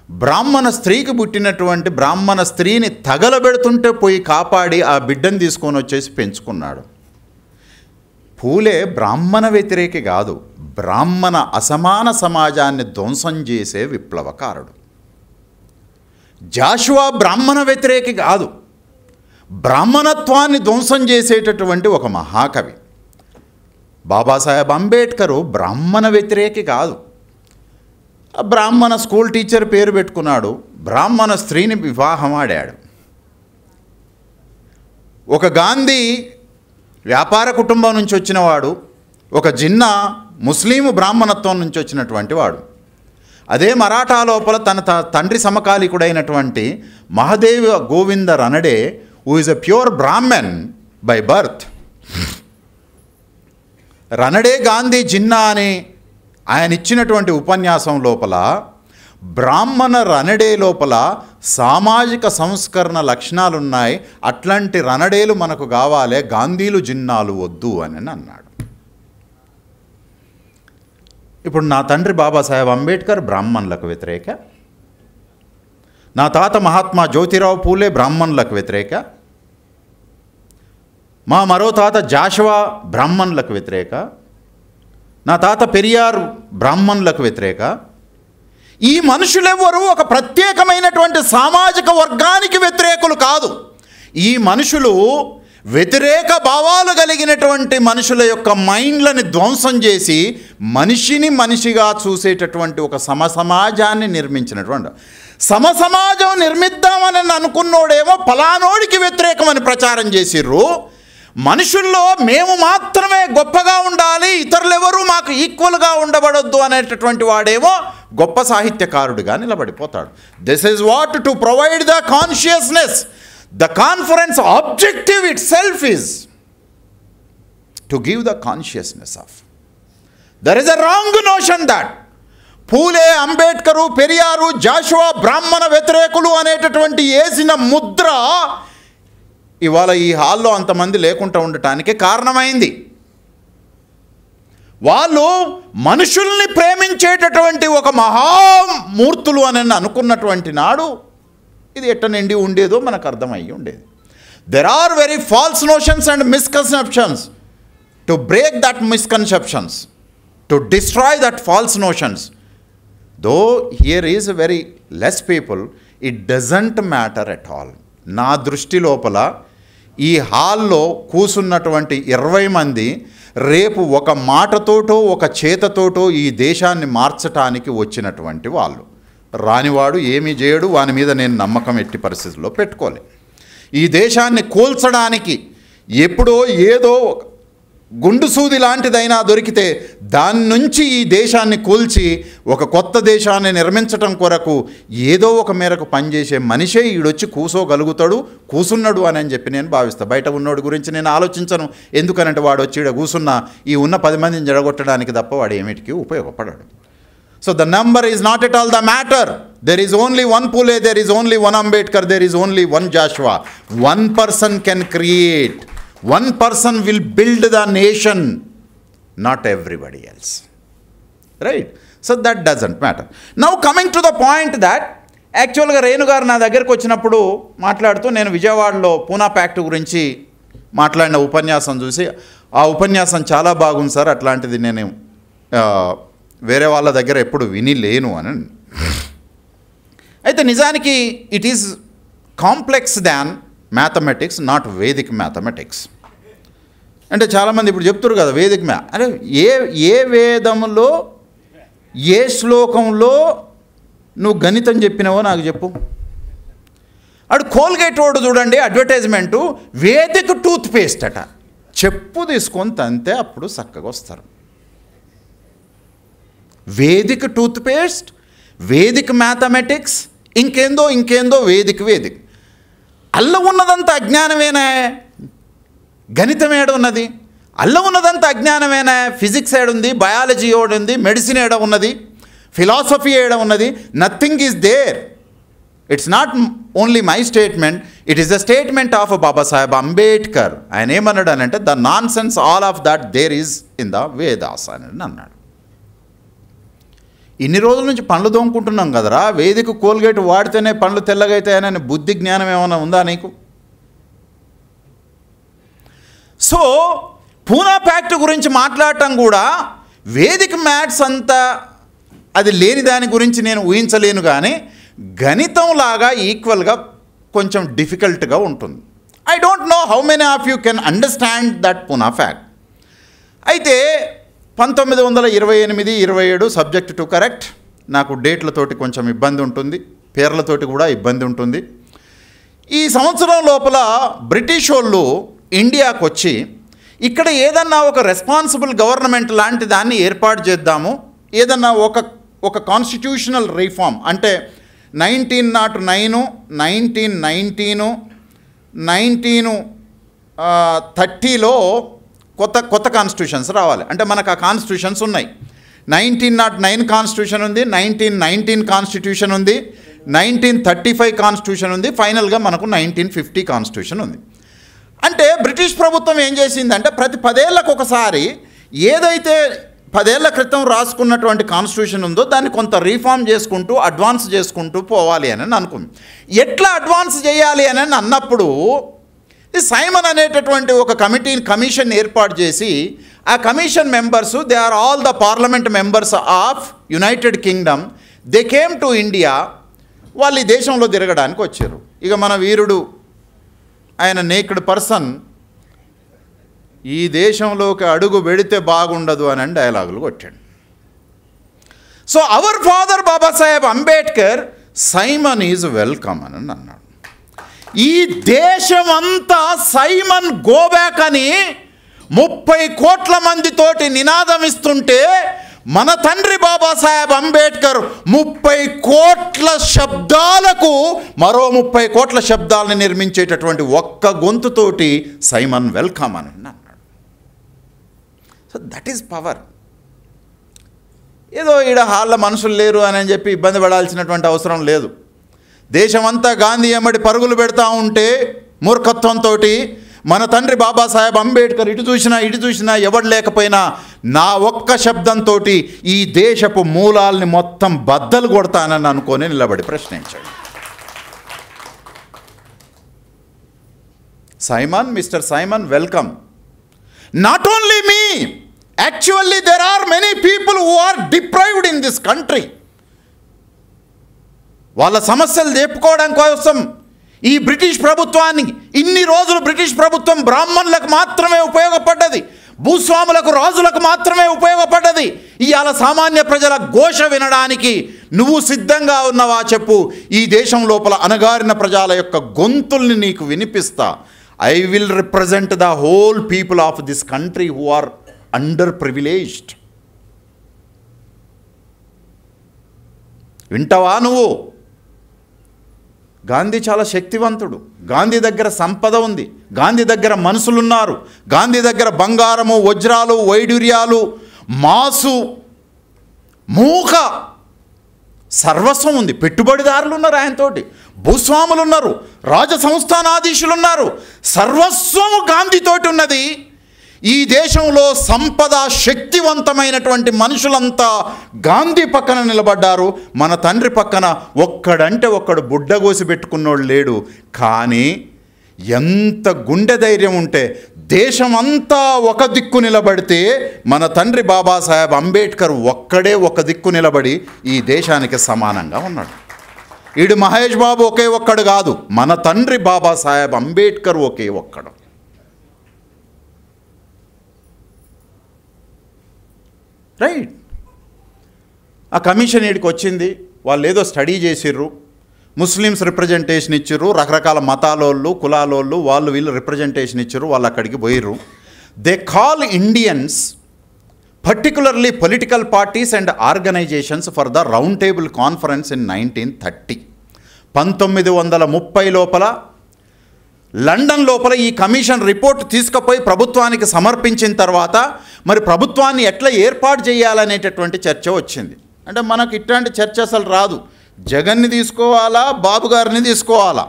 బ్రాహ్మణ స్త్రీకి పుట్టినటువంటి బ్రాహ్మణ స్త్రీని తగలబెడుతుంటే పోయి కాపాడి ఆ బిడ్డను తీసుకొని వచ్చేసి పెంచుకున్నాడు. పూలే బ్రాహ్మణ వ్యతిరేకి కాదు, బ్రాహ్మణ అసమాన సమాజాన్ని ధ్వంసం చేసే విప్లవకారుడు. జాషువా బ్రాహ్మణ వ్యతిరేకి కాదు, బ్రాహ్మణత్వాన్ని ధ్వంసం చేసేటటువంటి ఒక మహాకవి. బాబాసాహెబ్ అంబేద్కరు బ్రాహ్మణ వ్యతిరేకి కాదు, బ్రాహ్మణ స్కూల్ టీచర్ పేరు పెట్టుకున్నాడు, బ్రాహ్మణ స్త్రీని వివాహం ఆడాడు. ఒక గాంధీ వ్యాపార కుటుంబం నుంచి వచ్చినవాడు, ఒక జిన్నా ముస్లిము బ్రాహ్మణత్వం నుంచి వచ్చినటువంటి వాడు. అదే మరాఠా లోపల తన తండ్రి సమకాలీకుడైనటువంటి Mahadev Govind Ranade, who is a pure Brahman by birth. Ranade Gandhi Jinnah అని ఆయన ఇచ్చినటువంటి ఉపన్యాసం లోపల బ్రాహ్మణ రనడే లోపల సామాజిక సంస్కరణ లక్షణాలు ఉన్నాయి, అట్లాంటి రనడేలు మనకు కావాలి, గాంధీలు జిన్నాలు వద్దు అని అన్నాడు. ఇప్పుడు నా తండ్రి బాబాసాహెబ్ అంబేద్కర్ బ్రాహ్మణులకు వ్యతిరేక, నా తాత మహాత్మా జ్యోతిరావు పూలే బ్రాహ్మణులకు వ్యతిరేక, మా మరో తాత జాషువా బ్రాహ్మణులకు వ్యతిరేక, నా తాత పెరియార్ బ్రాహ్మణులకు వ్యతిరేక. ఈ మనుషులెవ్వరూ ఒక ప్రత్యేకమైనటువంటి సామాజిక వర్గానికి వ్యతిరేకులు కాదు. ఈ మనుషులు వ్యతిరేక భావాలు కలిగినటువంటి మనుషుల యొక్క మైండ్లని ధ్వంసం చేసి మనిషిని మనిషిగా చూసేటటువంటి ఒక సమసమాజాన్ని నిర్మించినటువంటి, సమసమాజం నిర్మిద్దామని అనుకున్నోడేమో ఫలానోడికి వ్యతిరేకమని ప్రచారం చేసిర్రు. మనుషుల్లో మేము మాత్రమే గొప్పగా ఉండాలి, ఇతరులెవరూ మాకు ఈక్వల్గా ఉండబడొద్దు అనేటటువంటి వాడేమో గొప్ప సాహిత్యకారుడిగా నిలబడిపోతాడు. This is what to provide the consciousness. The conference objective itself is to give the consciousness of. There is a wrong notion that Phule, Ambedkar, Periyar, Jashuva బ్రాహ్మణ వ్యతిరేకులు అనేటటువంటి వేసిన ముద్ర ఇవాళ ఈ హాల్లో అంతమంది లేకుండా ఉండటానికి కారణమైంది. వాళ్ళు మనుషుల్ని ప్రేమించేటటువంటి ఒక మహామూర్తులు అని అనుకున్నటువంటి నాడు ఇది ఎట్ట నిండి ఉండేదో మనకు అర్థమయ్యి ఉండేది. There are very false notions and misconceptions. To break that misconceptions, to destroy that false notions, though here is very less people, it doesn't matter at all. నా దృష్టి లోపల ఈ హాల్లో కూసున్నటువంటి 20 మంది రేపు ఒక మాటతోటో ఒక చేతతోటో ఈ దేశాన్ని మార్చటానికి వచ్చినటువంటి వాళ్ళు. రానివాడు ఏమీ చేయడు, వాని మీద నేను నమ్మకం ఎట్టి పరిస్థితుల్లో పెట్టుకోలే. ఈ దేశాన్ని కూల్చడానికి ఎప్పుడో ఏదో గుండు సూది లాంటిదైనా దొరికితే దాని నుంచి ఈ దేశాన్ని కూల్చి ఒక కొత్త దేశాన్ని నిర్మించటం కొరకు ఏదో ఒక మేరకు పనిచేసే మనిషే ఈడొచ్చి కూసోగలుగుతాడు, కూసున్నాడు అని చెప్పి నేను భావిస్తాను. బయట ఉన్నోడి గురించి నేను ఆలోచించను. ఎందుకనంటే వాడు వచ్చి ఈడ కూసున్న ఈ ఉన్న 10 మందిని జడగొట్టడానికి తప్ప వాడు ఏమిటికి ఉపయోగపడాడు. So the number is not at all the matter. There is only one Pule, there is only one Ambedkar, there is only one Joshua. One person can create. One person will build the nation, not everybody else. Right? So that doesn't matter. Now coming to the point that యాక్చువల్గా రేణు గారు నా దగ్గరకు వచ్చినప్పుడు మాట్లాడుతూ నేను విజయవాడలో Poona pact గురించి మాట్లాడిన ఉపన్యాసం చూసి ఆ ఉపన్యాసం చాలా బాగుంది సార్, అట్లాంటిది నేను వేరే వాళ్ళ దగ్గర ఎప్పుడు విని లేను అని. అయితే నిజానికి it is complex than mathematics, not Vedic mathematics. అంటే చాలామంది ఇప్పుడు చెప్తారు కదా వేదిక మీద, అరే ఏ వేదంలో ఏ శ్లోకంలో నువ్వు గణితం చెప్పినావో నాకు చెప్పు. అడు కోల్గేట్ వాడు చూడండి అడ్వర్టైజ్మెంటు, వేదిక టూత్ పేస్ట్ అట, చెప్పు తీసుకొని తంతే అప్పుడు చక్కగా వస్తారు. Vedic toothpaste, Vedic mathematics, ఇంకేందో వేదిక. అల్ల ఉన్నదంతా అజ్ఞానమేనా? గణితం ఏడ ఉన్నది? అల్ల ఉన్నదంతా అజ్ఞానమేనా? ఫిజిక్స్ ఏడుంది, బయాలజీ ఏడుంది, మెడిసిన్ ఏడ ఉన్నది, ఫిలాసఫీ ఏడ ఉన్నది? Nothing is there. It's not only my statement, it is the statement of Babasaheb Ambedkar. ఆయన ఏమన్నాడు అని అంటే, the nonsense all of that there is in the Vedas అని అన్నాడు. ఇన్ని రోజుల నుంచి పండ్లు దోముకుంటున్నాం కదరా, వేదిక కోల్గేట్ వాడితేనే పండ్లు తెల్లగైతాయని బుద్ధి జ్ఞానం ఏమైనా ఉందా నీకు? సో పూనా ప్యాక్ట్ గురించి మాట్లాడటం కూడా, వేదిక మ్యాథ్స్ అంతా అది లేని దాని గురించి నేను ఊహించలేను, కానీ గణితం లాగా ఈక్వల్గా కొంచెం డిఫికల్ట్గా ఉంటుంది. I don't know how many of you can understand that Poona fact. అయితే 1928, 27 సబ్జెక్ట్ టు కరెక్ట్. నాకు డేట్లతోటి కొంచెం ఇబ్బంది ఉంటుంది, పేర్లతోటి కూడా ఇబ్బంది ఉంటుంది. ఈ సంవత్సరం లోపల బ్రిటిష్ వాళ్ళు ఇండియాకు వచ్చి ఇక్కడ ఏదన్నా ఒక రెస్పాన్సిబుల్ గవర్నమెంట్ లాంటి దాన్ని ఏర్పాటు చేద్దాము, ఏదన్నా ఒక కాన్స్టిట్యూషనల్ రిఫార్మ్ అంటే 1909, 1919, 1930లో కొత్త కాన్స్టిట్యూషన్స్ రావాలి. అంటే మనకు ఆ కాన్స్టిట్యూషన్స్ ఉన్నాయి. 1909 కాన్స్టిట్యూషన్ ఉంది, 1919 కాన్స్టిట్యూషన్ ఉంది, 1935 కాన్స్టిట్యూషన్ ఉంది, ఫైనల్గా మనకు 1950 కాన్స్టిట్యూషన్ ఉంది. అంటే బ్రిటిష్ ప్రభుత్వం ఏం చేసిందంటే, ప్రతి 10 ఏళ్ళకు ఒకసారి ఏదైతే 10 ఏళ్ల క్రితం రాసుకున్నటువంటి కాన్స్టిట్యూషన్ ఉందో దాన్ని కొంత రీఫార్మ్ చేసుకుంటూ అడ్వాన్స్ చేసుకుంటూ పోవాలి అని అనుకుంది. ఎట్లా అడ్వాన్స్ చేయాలి అని అన్నప్పుడు ఈ సైమన్ అనేటటువంటి ఒక కమిషన్ ఏర్పాటు చేసి, ఆ commission members, they are all the parliament members of United Kingdom. They came to India. వాళ్ళు ఈ దేశంలో తిరగడానికి వచ్చారు. ఇక మన వీరుడు, ఆయన నేక్డ్ పర్సన్, ఈ దేశంలోకి అడుగు పెడితే బాగుండదు అని డైలాగులు కొట్టాడు. So our father Babasaheb Ambedkar, Simon is welcome అని అన్నాడు. ఈ దేశమంతా సైమన్ గోబ్యాక్ అని 30 కోట్ల మందితోటి నినాదం ఇస్తుంటే, మన తండ్రి బాబాసాహెబ్ అంబేద్కర్ 30 కోట్ల శబ్దాలకు మరో 30 కోట్ల శబ్దాలని నిర్మించేటటువంటి ఒక్క గొంతుతోటి సైమన్ వెల్కమ్ అని అన్నాడు. So that is power. ఏదో ఈడ హాళ్ళ మనుషులు లేరు అని చెప్పి ఇబ్బంది పడాల్సినటువంటి అవసరం లేదు. దేశమంతా గాంధీ ఎమ్మడి పరుగులు పెడతా ఉంటే మూర్ఖత్వంతో, మన తండ్రి బాబాసాహెబ్ అంబేద్కర్ ఇటు చూసినా ఎవడు లేకపోయినా నా ఒక్క శబ్దంతో ఈ దేశపు మూలాల్ని మొత్తం బద్దలు కొడతానని అనుకొని నిలబడి ప్రశ్నించాడు. Simon, mister Simon, welcome. Not only me, actually there are many people who are deprived in this country. వాళ్ళ సమస్యలు చెప్పుకోవడం కోసం ఈ బ్రిటిష్ ప్రభుత్వానికి ఇన్ని రోజులు బ్రిటిష్ ప్రభుత్వం బ్రాహ్మణులకు మాత్రమే ఉపయోగపడ్డది, భూస్వాములకు, రాజులకు మాత్రమే ఉపయోగపడ్డది. ఇవాళ సామాన్య ప్రజల ఘోష వినడానికి నువ్వు సిద్ధంగా ఉన్నావా చెప్పు. ఈ దేశం లోపల అణగారిన ప్రజల యొక్క గొంతుల్ని నీకు వినిపిస్తా. I will represent the whole people of this country who are underprivileged. వింటావా నువ్వు? గాంధీ చాలా శక్తివంతుడు. గాంధీ దగ్గర సంపద ఉంది, గాంధీ దగ్గర మనుషులున్నారు, గాంధీ దగ్గర బంగారము, వజ్రాలు, వైడూర్యాలు, మాసు, మూక, సర్వస్వం ఉంది. పెట్టుబడిదారులు ఉన్నారు ఆయనతోటి, భూస్వాములు ఉన్నారు, రాజ సంస్థానాధీశులు ఉన్నారు, సర్వస్వము గాంధీతోటి ఉన్నది. ఈ దేశంలో సంపద, శక్తివంతమైనటువంటి మనుషులంతా గాంధీ పక్కన నిలబడ్డారు. మన తండ్రి పక్కన ఒక్కడంటే ఒక్కడు బుడ్డగోసి పెట్టుకున్నోడు లేడు. కానీ ఎంత గుండె ధైర్యం ఉంటే దేశమంతా ఒక దిక్కు నిలబడితే మన తండ్రి బాబాసాహెబ్ అంబేద్కర్ ఒక్కడే ఒక దిక్కు నిలబడి ఈ దేశానికి సమానంగా ఉన్నాడు. ఈడు మహేష్ బాబు ఒకే ఒక్కడు కాదు, మన తండ్రి బాబాసాహెబ్ అంబేద్కర్ ఒకే ఒక్కడు. రైట్. ఆ కమిషన్ ఈడికి వచ్చింది, వాళ్ళు ఏదో స్టడీ చేసిర్రు, ముస్లిమ్స్ రిప్రజెంటేషన్ ఇచ్చిర్రు, రకరకాల మతాలోళ్ళు కులాలోళ్ళు వాళ్ళు వీళ్ళు రిప్రజెంటేషన్ ఇచ్చిర్రు, వాళ్ళు అక్కడికి పోయిర్రు. They call Indians, particularly political parties and organisations for the round table conference in 1930. 1930 లోపల లండన్ లోపల ఈ కమిషన్ రిపోర్ట్ తీసుకుపోయి ప్రభుత్వానికి సమర్పించిన తర్వాత మరి ప్రభుత్వాన్ని ఎట్లా ఏర్పాటు చేయాలనేటటువంటి చర్చ వచ్చింది. అంటే మనకు ఇట్లాంటి చర్చ అసలు రాదు. జగన్ని తీసుకోవాలా, బాబు గారిని తీసుకోవాలా.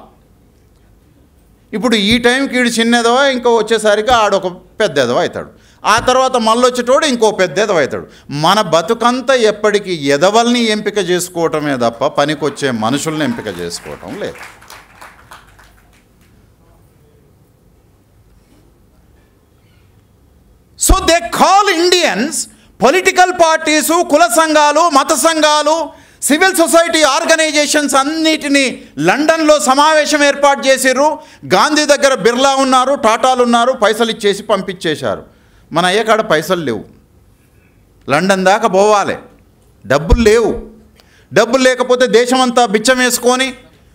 ఇప్పుడు ఈ టైంకి ఈడు చిన్నెదవా, ఇంకో వచ్చేసరికి ఆడొక పెద్దెదవ అవుతాడు, ఆ తర్వాత మళ్ళీ వచ్చేటోడు ఇంకో పెద్దెదవ అవుతాడు. మన బతుకంతా ఎప్పటికీ ఎదవల్ని ఎంపిక చేసుకోవటమే తప్ప పనికొచ్చే మనుషుల్ని ఎంపిక చేసుకోవటం లేదు. So they call Indians, political parties, కుల సంఘాలు, మత సంఘాలు, సివిల్ సొసైటీ ఆర్గనైజేషన్స్ అన్నిటినీ లండన్లో సమావేశం ఏర్పాటు చేసిర్రు. గాంధీ దగ్గర బిర్లా ఉన్నారు, టాటాలు ఉన్నారు, పైసలు ఇచ్చేసి పంపించేశారు. మన అయ్యకాడ పైసలు లేవు, లండన్ దాకా పోవాలి, డబ్బులు లేవు. డబ్బులు లేకపోతే దేశమంతా బిచ్చం వేసుకొని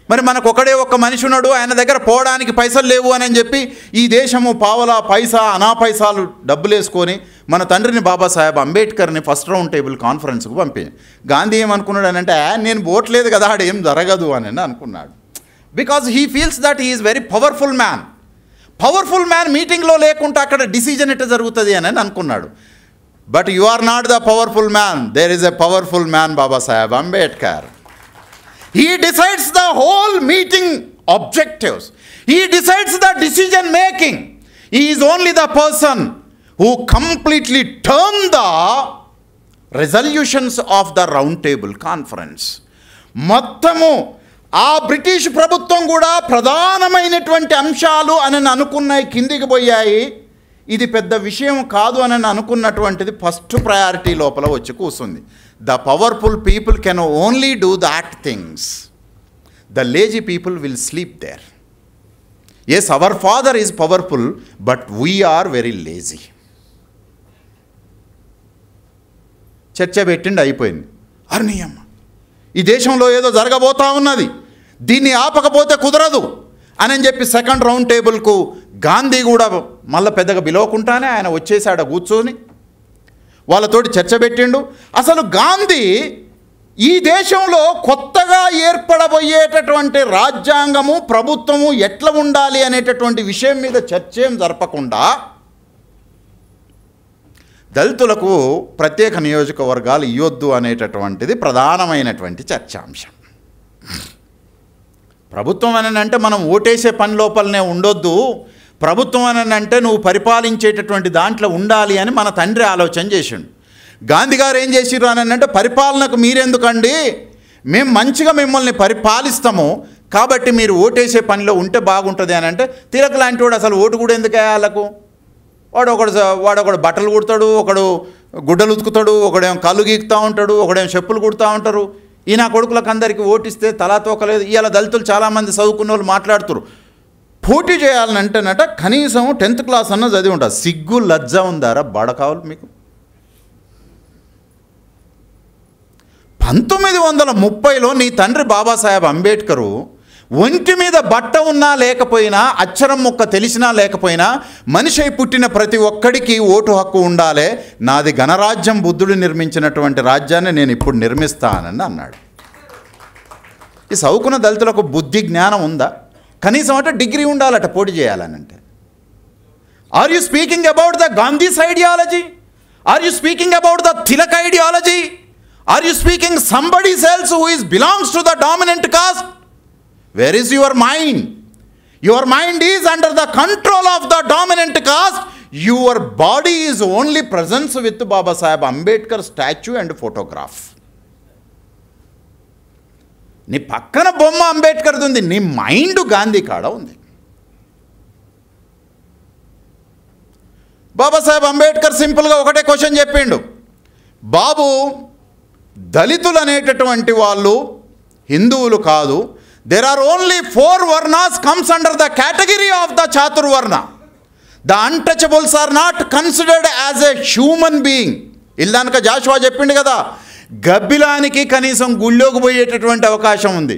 మరి మనకు ఒకడే ఒక్క మనిషి ఉన్నాడు, ఆయన దగ్గర పోవడానికి పైసలు లేవు అని చెప్పి ఈ దేశము పావలా పైసా అనా పైసాలు డబ్బులు వేసుకొని మన తండ్రిని బాబాసాహెబ్ అంబేద్కర్ని ఫస్ట్ రౌండ్ టేబుల్ కాన్ఫరెన్స్కు పంపి గాంధీ ఏమనుకున్నాడు అని అంటే నేను ఓట్లేదు కదా ఆడేం జరగదు అని అనుకున్నాడు. Because he feels that he is very powerful man. Powerful man మీటింగ్లో లేకుండా అక్కడ డిసిజన్ ఎట్లా జరుగుతుంది అని అనుకున్నాడు. But you are not the powerful man, there is a powerful man Babasaheb Ambedkar. He decides the whole meeting objectives. He decides the decision making. He is only the person who completely turned the resolutions of the round table conference. మొత్తము ఆ British ప్రభుత్వం కూడా ప్రధానమైనటువంటి అంశాలు అని అనుకున్నాయి కిందికి పోయాయి. ఇది పెద్ద విషయం కాదు అని అనుకున్నటువంటిది ఫస్ట్ ప్రయారిటీ లోపల వచ్చి కూర్చుంది. The powerful people can only do that things. The lazy people will sleep there. Yes, our father is powerful, but we are very lazy. చర్చ పెట్టిండి, అయిపోయింది. అర్నీయమ్మ, ఈ దేశంలో ఏదో జరగబోతా ఉన్నది, దీన్ని ఆపకపోతే కుదరదు అని చెప్పి సెకండ్ రౌండ్ టేబుల్కు గాంధీ కూడా మళ్ళీ పెద్దగా పిలవకుండానే ఆయన వచ్చేసాడ కూర్చొని వాళ్ళతోటి చర్చ పెట్టిండు. అసలు గాంధీ ఈ దేశంలో కొత్తగా ఏర్పడబోయేటటువంటి రాజ్యాంగము ప్రభుత్వము ఎట్లా ఉండాలి అనేటటువంటి విషయం మీద చర్చ ఏం జరపకుండా దళితులకు ప్రత్యేక నియోజకవర్గాలు ఇవ్వద్దు అనేటటువంటిది ప్రధానమైనటువంటి చర్చాంశం. ప్రభుత్వం అని అంటే మనం ఓటేసే పని లోపలనే ఉండొద్దు, ప్రభుత్వం అని అంటే నువ్వు పరిపాలించేటటువంటి దాంట్లో ఉండాలి అని మన తండ్రి ఆలోచన చేసిండు. గాంధీ గారు ఏం చేసిర్రు అని అంటే పరిపాలనకు మీరెందుకండి, మేము మంచిగా మిమ్మల్ని పరిపాలిస్తాము కాబట్టి మీరు ఓటేసే పనిలో ఉంటే బాగుంటుంది అని అంటే తిలక్ లాంటి వాడు అసలు ఓటు కూడా ఎందుకు వాళ్ళకు, వాడొకడు బట్టలు కుడతాడు, ఒకడు గుడ్డలు ఉతుకుతాడు, ఒకడేమో కళ్ళు గీకుతూ ఉంటాడు, ఒకడేమో చెప్పులు కుడుతూ ఉంటారు. ఈ నా కొడుకులకు అందరికీ ఓటిస్తే తలా తోకలేదు. ఇవాళ దళితులు చాలామంది చదువుకున్న వాళ్ళు మాట్లాడుతారు, పోటీ చేయాలనంటేనట కనీసం 10th క్లాస్ అన్న చదివి ఉంటుంది. సిగ్గు లజ్జ ఉందారా బడకావులు మీకు? 1930లో నీ తండ్రి బాబాసాహెబ్ అంబేద్కరు ఒంటి మీద బట్ట ఉన్నా లేకపోయినా, అక్షరం ముక్క తెలిసినా లేకపోయినా మనిషి పుట్టిన ప్రతి ఒక్కడికి ఓటు హక్కు ఉండాలి, నాది గణరాజ్యం, బుద్ధుడు నిర్మించినటువంటి రాజ్యాన్ని నేను ఇప్పుడు నిర్మిస్తానని అన్నాడు. ఈ చదువుకున్న దళితులకు బుద్ధి జ్ఞానం ఉందా? కనీసం అంటే డిగ్రీ ఉండాలట పోటీ చేయాలని అంటే. Are you speaking about the Gandhi's ideology? Are you speaking about the Tilak ideology? Are you speaking somebody else who is belongs to the dominant caste? Where is your mind? Your mind is under the control of the dominant caste. Your body is only presence with Babasaheb Ambedkar statue and photograph. నీ పక్కన బొమ్మ అంబేద్కర్ది ఉంది, నీ mind Gandhi కాడ ఉంది. బాబాసాహెబ్ అంబేద్కర్ సింపుల్గా ఒకటే question చెప్పిండు, బాబు దళితులు అనేటటువంటి వాళ్ళు హిందువులు కాదు, there are only 4 varnas comes under the category of the chaturvarna. The untouchables are not considered as a human being. ఇల్లానక Jashuva చెప్పిండు కదా, గబ్బిలానికి కనీసం గుళ్ళోకి పోయేటటువంటి అవకాశం ఉంది,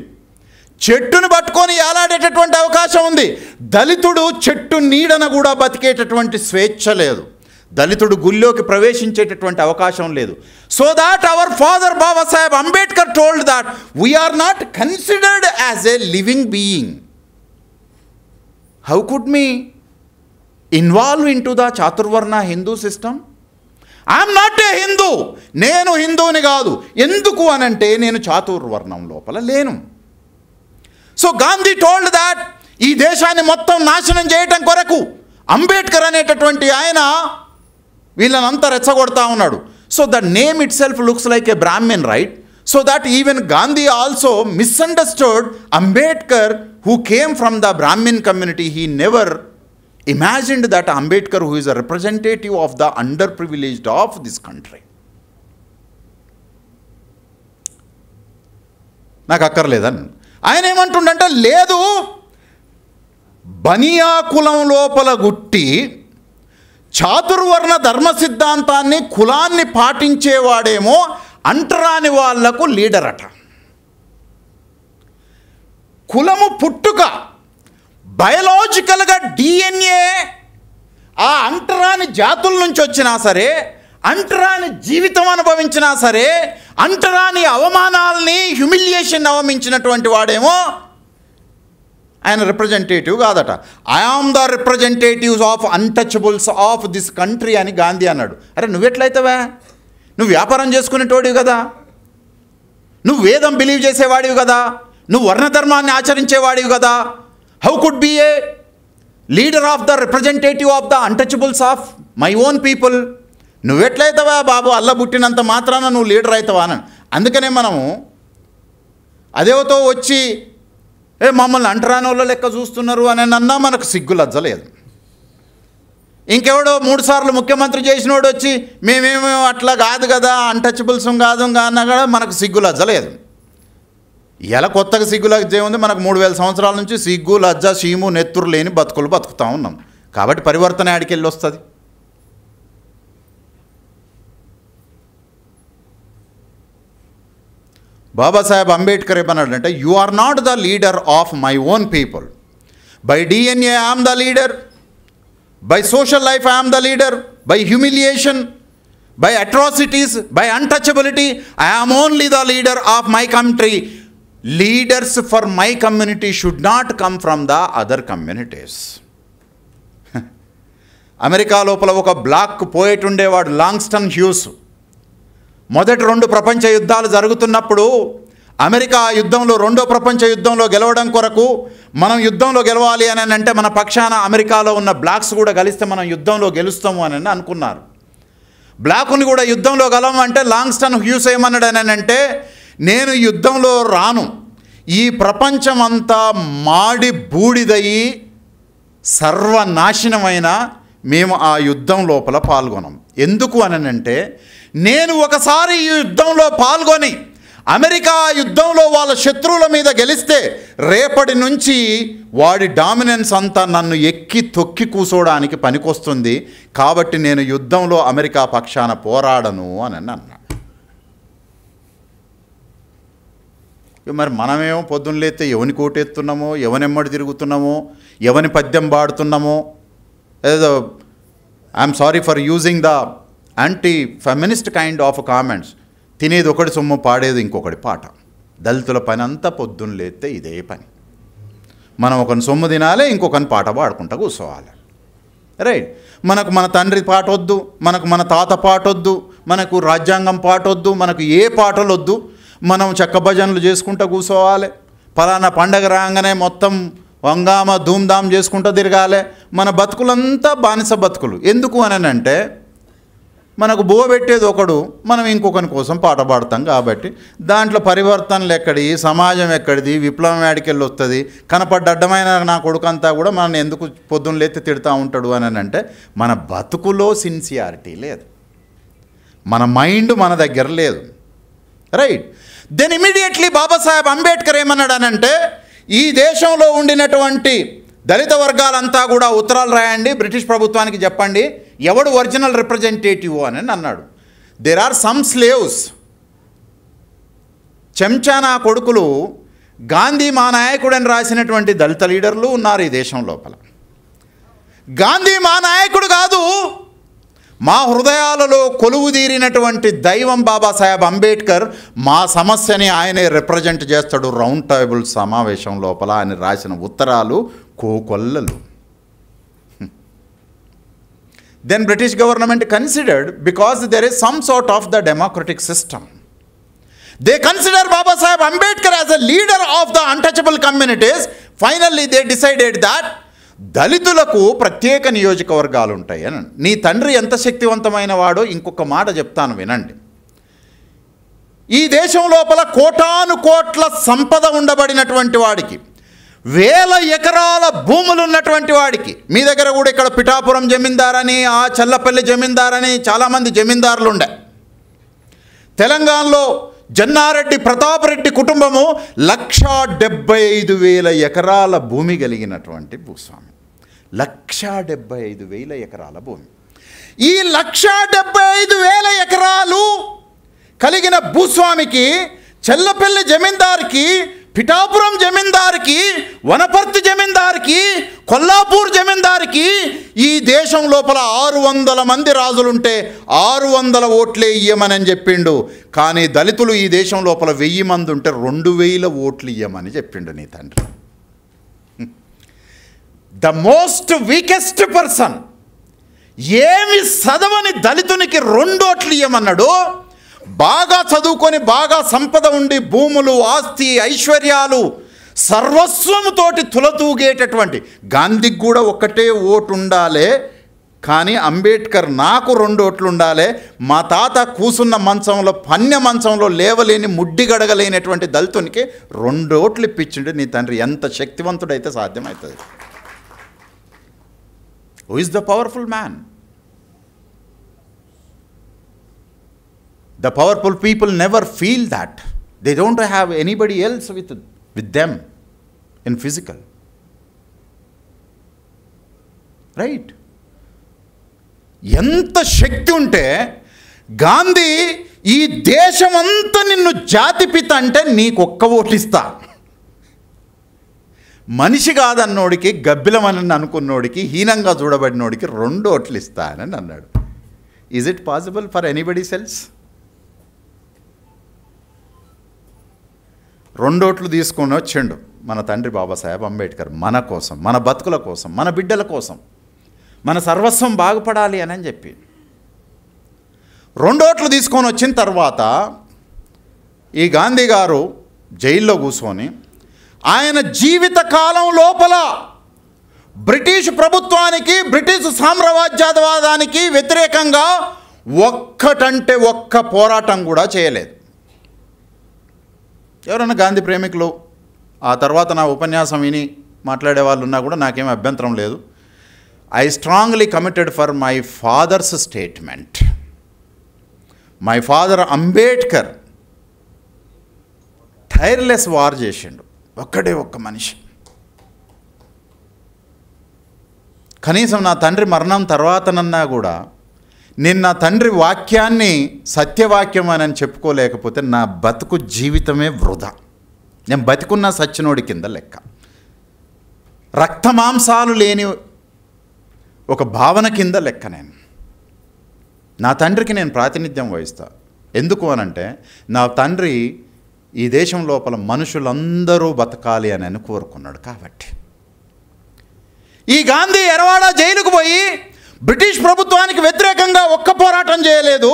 చెట్టును పట్టుకొని ఏలాడేటటువంటి అవకాశం ఉంది. దళితుడు చెట్టు నీడన కూడా బతికేటటువంటి స్వేచ్ఛ లేదు, దళితుడు గుళ్ళోకి ప్రవేశించేటటువంటి అవకాశం లేదు. So that our father Babasaheb Ambedkar told that we are not considered as a living being. How could me involve in to the Chaturvarna Hindu system? I'm not a Hindu, నేను హిందూని కాదు. ఎందుకు అనంటే నేను చాతుర్వర్ణం లోపల లేను. సో గాంధీ టోల్డ్ దాట్ ఈ దేశాన్ని మొత్తం నాశనం చేయటం కొరకు అంబేద్కర్ అనేటటువంటి ఆయన వీళ్ళనంతా రెచ్చగొడతా ఉన్నాడు. So the name it self looks like A Brahmin, right? So that even Gandhi also misunderstood Ambedkar who came from the Brahmin community. He never imagined that Ambedkar, who is a representative of the underprivileged of this country. నాకు అక్కర్లేదని ఆయన ఏమంటుండంటే, లేదు బనియా కులం లోపల గుట్టి చాతుర్వర్ణ ధర్మ సిద్ధాంతాన్ని కులాన్ని పాటించేవాడేమో అంటరాని వాళ్లకు లీడర్ అట. కులము పుట్టుక బయలాజికల్గా డిఎన్ఏ ఆ అంటరాని జాతుల నుంచి వచ్చినా సరే, అంటరాని జీవితం అనుభవించినా సరే, అంటరాని అవమానాల్ని హ్యూమిలియేషన్ అవమించినటువంటి వాడేమో ఆయన రిప్రజెంటేటివ్ కాదట. I am the representatives of untouchables of this country అని గాంధీ అన్నాడు. అరే నువ్వెట్లయితావా? నువ్వు వ్యాపారం చేసుకునేటోడివి కదా, నువ్వు వేదం బిలీవ్ చేసేవాడివి కదా, నువ్వు వర్ణధర్మాన్ని ఆచరించేవాడివి కదా. How could be a leader of the representative of the untouchables of my own people? నువ్వెట్లయితావా బాబు, అల్ల పుట్టినంత మాత్రాన నువ్వు లీడర్ అవుతావా అని. అందుకనే మనము అదేవతో వచ్చి మమ్మల్ని అంటరాని వాళ్ళ లెక్క చూస్తున్నారు అని అన్నా మనకు సిగ్గు లజ్జలేదు. ఇంకెవడో 3 సార్లు ముఖ్యమంత్రి చేసినోడు వచ్చి మేమేమో అట్లా కాదు కదా, అన్టచబుల్స్ కాదు అన్నా కూడా మనకు సిగ్గు లజ్జలేదు. ఇలా కొత్తగా సిగ్గు లజ్జ ఉంది, మనకు 3000 సంవత్సరాల నుంచి సిగ్గు లజ్జ చీము నెత్తురు లేని బతుకులు బతుకుతూ ఉన్నాం. కాబట్టి పరివర్తన ఆడికెళ్ళి వస్తుంది. బాబాసాహెబ్ అంబేద్కర్ ఏమన్నాడంటే, you are not the leader of my own people. By DNA I'm the leader, by social life I'm the leader, by humiliation, by atrocities, by untouchability I am only the leader of my country. Leaders for my community should not come from the other communities. America లోపల ఒక black poet ఉండేవాడు, లాంగ్స్టన్ hues. మొదటి 2 ప్రపంచ యుద్ధాలు జరుగుతున్నప్పుడు America యుద్ధంలో, 2వ ప్రపంచ యుద్ధంలో గెలవడం కొరకు మనం యుద్ధంలో గెలవాలి అని అంటే మన పక్షాన అమెరికాలో ఉన్న బ్లాక్స్ కూడా కలిస్తే మనం యుద్ధంలో గెలుస్తాము అని అనుకున్నారు. బ్లాకుని కూడా యుద్ధంలో గెలవమంటే లాంగ్స్టన్ హ్యూస్ ఏమన్నాడు అని అంటే, నేను యుద్ధంలో రాను, ఈ ప్రపంచం అంతా మాడి బూడిదయి సర్వనాశనమైన మేము ఆ యుద్ధం లోపల పాల్గొనం. ఎందుకు అని అంటే, నేను ఒకసారి ఈ యుద్ధంలో పాల్గొని అమెరికా యుద్ధంలో వాళ్ళ శత్రువుల మీద గెలిస్తే రేపటి నుంచి వాడి డామినెన్స్ అంతా నన్ను ఎక్కి తొక్కి కూసోడానికి పనికొస్తుంది. కాబట్టి నేను యుద్ధంలో అమెరికా పక్షాన పోరాడను అని అన్నాడు. మరి మనమేమో పొద్దున్న లేస్తే ఎవని కోటెత్తున్నామో, ఎవనెమ్మడి తిరుగుతున్నామో, ఎవని పద్యం పాడుతున్నామో, ఏదో I'm sorry for using the anti feminist kind of comments. తినేది ఒకటి సొమ్ము, పాడేది ఇంకొకటి పాట. దళితుల పని అంతా పొద్దున్న లేస్తే ఇదే పని. మనం ఒకని సొమ్ము తినాలి, ఇంకొకని పాట పాడుకుంటా కూర్చోవాలి, రైట్? మనకు మన తండ్రి పాట వద్దు, మనకు మన తాత పాట వద్దు, మనకు రాజ్యాంగం పాట వద్దు, మనకు ఏ పాటలు వద్దు. మనం చెక్క భజనలు చేసుకుంటూ కూర్చోవాలి. పలానా పండగ రాగానే మొత్తం వంగామ ధూమ్ధామ్ చేసుకుంటూ తిరగాలి. మన బతుకులంతా బానిస బతుకులు. ఎందుకు అని అంటే, మనకు బో పెట్టేది ఒకడు, మనం ఇంకొకని కోసం పాట పాడతాం. కాబట్టి దాంట్లో పరివర్తనలు ఎక్కడి, సమాజం ఎక్కడిది, విప్లవం యాడికెళ్ళి వస్తుంది? కనపడ్డ అడ్డమైన నా కొడుకంతా కూడా మనం ఎందుకు పొద్దున్న లేతే తిడతా ఉంటాడు అని అంటే, మన బతుకులో సిన్సియారిటీ లేదు, మన మైండ్ మన దగ్గర లేదు, right? Then immediately Babasaheb Ambedkar ఏమన్నాడనంటే, ఈ దేశంలో ఉండినటువంటి దళిత వర్గాలంతా కూడా ఉత్తరాలు రాయండి, బ్రిటిష్ ప్రభుత్వానికి చెప్పండి ఎవడు ఒరిజినల్ రిప్రజెంటేటివ్ అని అన్నాడు. There are some slaves. చెంచానా కొడుకులు గాంధీ మా నాయకుడని రాసినటువంటి దళిత లీడర్లు ఉన్నారు ఈ దేశం లోపల. గాంధీ మా నాయకుడు కాదు, మా హృదయాలలో కొలువుదీరినటువంటి దైవం బాబాసాహెబ్ అంబేద్కర్ మా సమస్యని ఆయనే రిప్రజెంట్ చేస్తాడు రౌండ్ టేబుల్ సమావేశం లోపల. ఆయన రాసిన ఉత్తరాలు కోకొల్లలు. Then British government considered, because there is some sort of the democratic system, they consider Baba Saheb Ambedkar as a leader of the untouchable communities. Finally they decided that దళితులకు ప్రత్యేక నియోజకవర్గాలు ఉంటాయి అని. నీ తండ్రి ఎంత శక్తివంతమైన వాడో ఇంకొక మాట చెప్తాను వినండి. ఈ దేశం లోపల కోటాను కోట్ల సంపద ఉండబడినటువంటి వాడికి, వేల ఎకరాల భూములు ఉన్నటువంటి వాడికి, మీ దగ్గర కూడా ఇక్కడ పిఠాపురం జమీందార్ అని, ఆ చల్లపల్లి జమీందార్ అని చాలామంది జమీందారులు ఉండే. తెలంగాణలో జన్నారెడ్డి ప్రతాప్ రెడ్డి కుటుంబము 1,75,000 ఎకరాల భూమి కలిగినటువంటి భూస్వామి. 1,75,000 ఎకరాల భూమి. ఈ 1,75,000 ఎకరాలు కలిగిన భూస్వామికి, చెల్లపల్లి జమీందార్కి, పిఠాపురం జమీందార్కి, వనపర్తి జమీందార్కి, కొల్లాపూర్ జమీందార్కి ఈ దేశం లోపల 600 మంది రాజులుంటే 600 ఓట్లే ఇయ్యమని చెప్పిండు. కానీ దళితులు ఈ దేశం లోపల 1000 మంది ఉంటే 2000 ఓట్లు ఇయ్యమని చెప్పిండు నీ తండ్రి. ద మోస్ట్ వీకెస్ట్ పర్సన్, ఏమి చదవని దళితునికి 2 ఓట్లు ఇయ్యమన్నాడు. బాగా చదువుకొని బాగా సంపద ఉండి భూములు, ఆస్తి, ఐశ్వర్యాలు, సర్వస్వముతోటి తులతూగేటటువంటి గాంధీకి కూడా ఒక్కటే ఓటు ఉండాలి. కానీ అంబేద్కర్ నాకు 2 ఓట్లు ఉండాలి. మా తాత కూసున్న మంచంలో, పన్య మంచంలో లేవలేని, ముడ్డి గడగలేనటువంటి దళితునికి 2 ఓట్లు ఇప్పించిండు నీ తండ్రి. ఎంత శక్తివంతుడైతే సాధ్యమవుతుంది. Who is the powerful man? The powerful people never feel that. They don't have anybody else with them in physical. Right? ఎంత శక్తి ఉంటే గాంధీ ఈ దేశమంతా నిన్ను జాతిపిత అంటే నీకు 1 ఓటు ఇస్తా. మనిషి కాదన్నోడికి, గబ్బిలమని అనుకున్నోడికి, హీనంగా చూడబడినోడికి 2 ఓట్లు ఇస్తానని అన్నాడు. Is it possible for anybody else? 2 ఓట్లు తీసుకొని వచ్చిండు మన తండ్రి బాబాసాహెబ్ అంబేద్కర్. మన కోసం, మన బతుకుల కోసం, మన బిడ్డల కోసం, మన సర్వస్వం బాగుపడాలి అని చెప్పి 2 ఓట్లు తీసుకొని వచ్చిన తర్వాత ఈ గాంధీ గారు జైల్లో కూర్చొని ఆయన జీవిత కాలం లోపల బ్రిటిష్ ప్రభుత్వానికి, బ్రిటిష్ సామ్రాజ్యవాదానికి వ్యతిరేకంగా ఒక్కటంటే ఒక్క పోరాటం కూడా చేయలేదు. ఎవరైనా గాంధీ ప్రేమికులు ఆ తర్వాత నా ఉపన్యాసం విని మాట్లాడే వాళ్ళు ఉన్నా కూడా నాకేం అభ్యంతరం లేదు. I strongly committed for my father's statement. My father Ambedkar tyreless war చేసిండు. ఒక్కడే ఒక్క మనిషి. కనీసం నా తండ్రి మరణం తర్వాతనన్నా కూడా నేను నా తండ్రి వాక్యాన్ని సత్యవాక్యం అని చెప్పుకోలేకపోతే నా బతుకు జీవితమే వృధా. నేను బతికున్న సచ్చినోడి కింద లెక్క. రక్తమాంసాలు లేని ఒక భావన కింద లెక్క. నేను నా తండ్రికి నేను ప్రాతినిధ్యం వహిస్తా. ఎందుకు అనంటే నా తండ్రి ఈ దేశం లోపల మనుషులందరూ బతకాలి అని కోరుకున్నాడు. కాబట్టి ఈ గాంధీ ఎరవాడ జైలుకు పోయి బ్రిటిష్ ప్రభుత్వానికి వ్యతిరేకంగా ఒక్క పోరాటం చేయలేదు.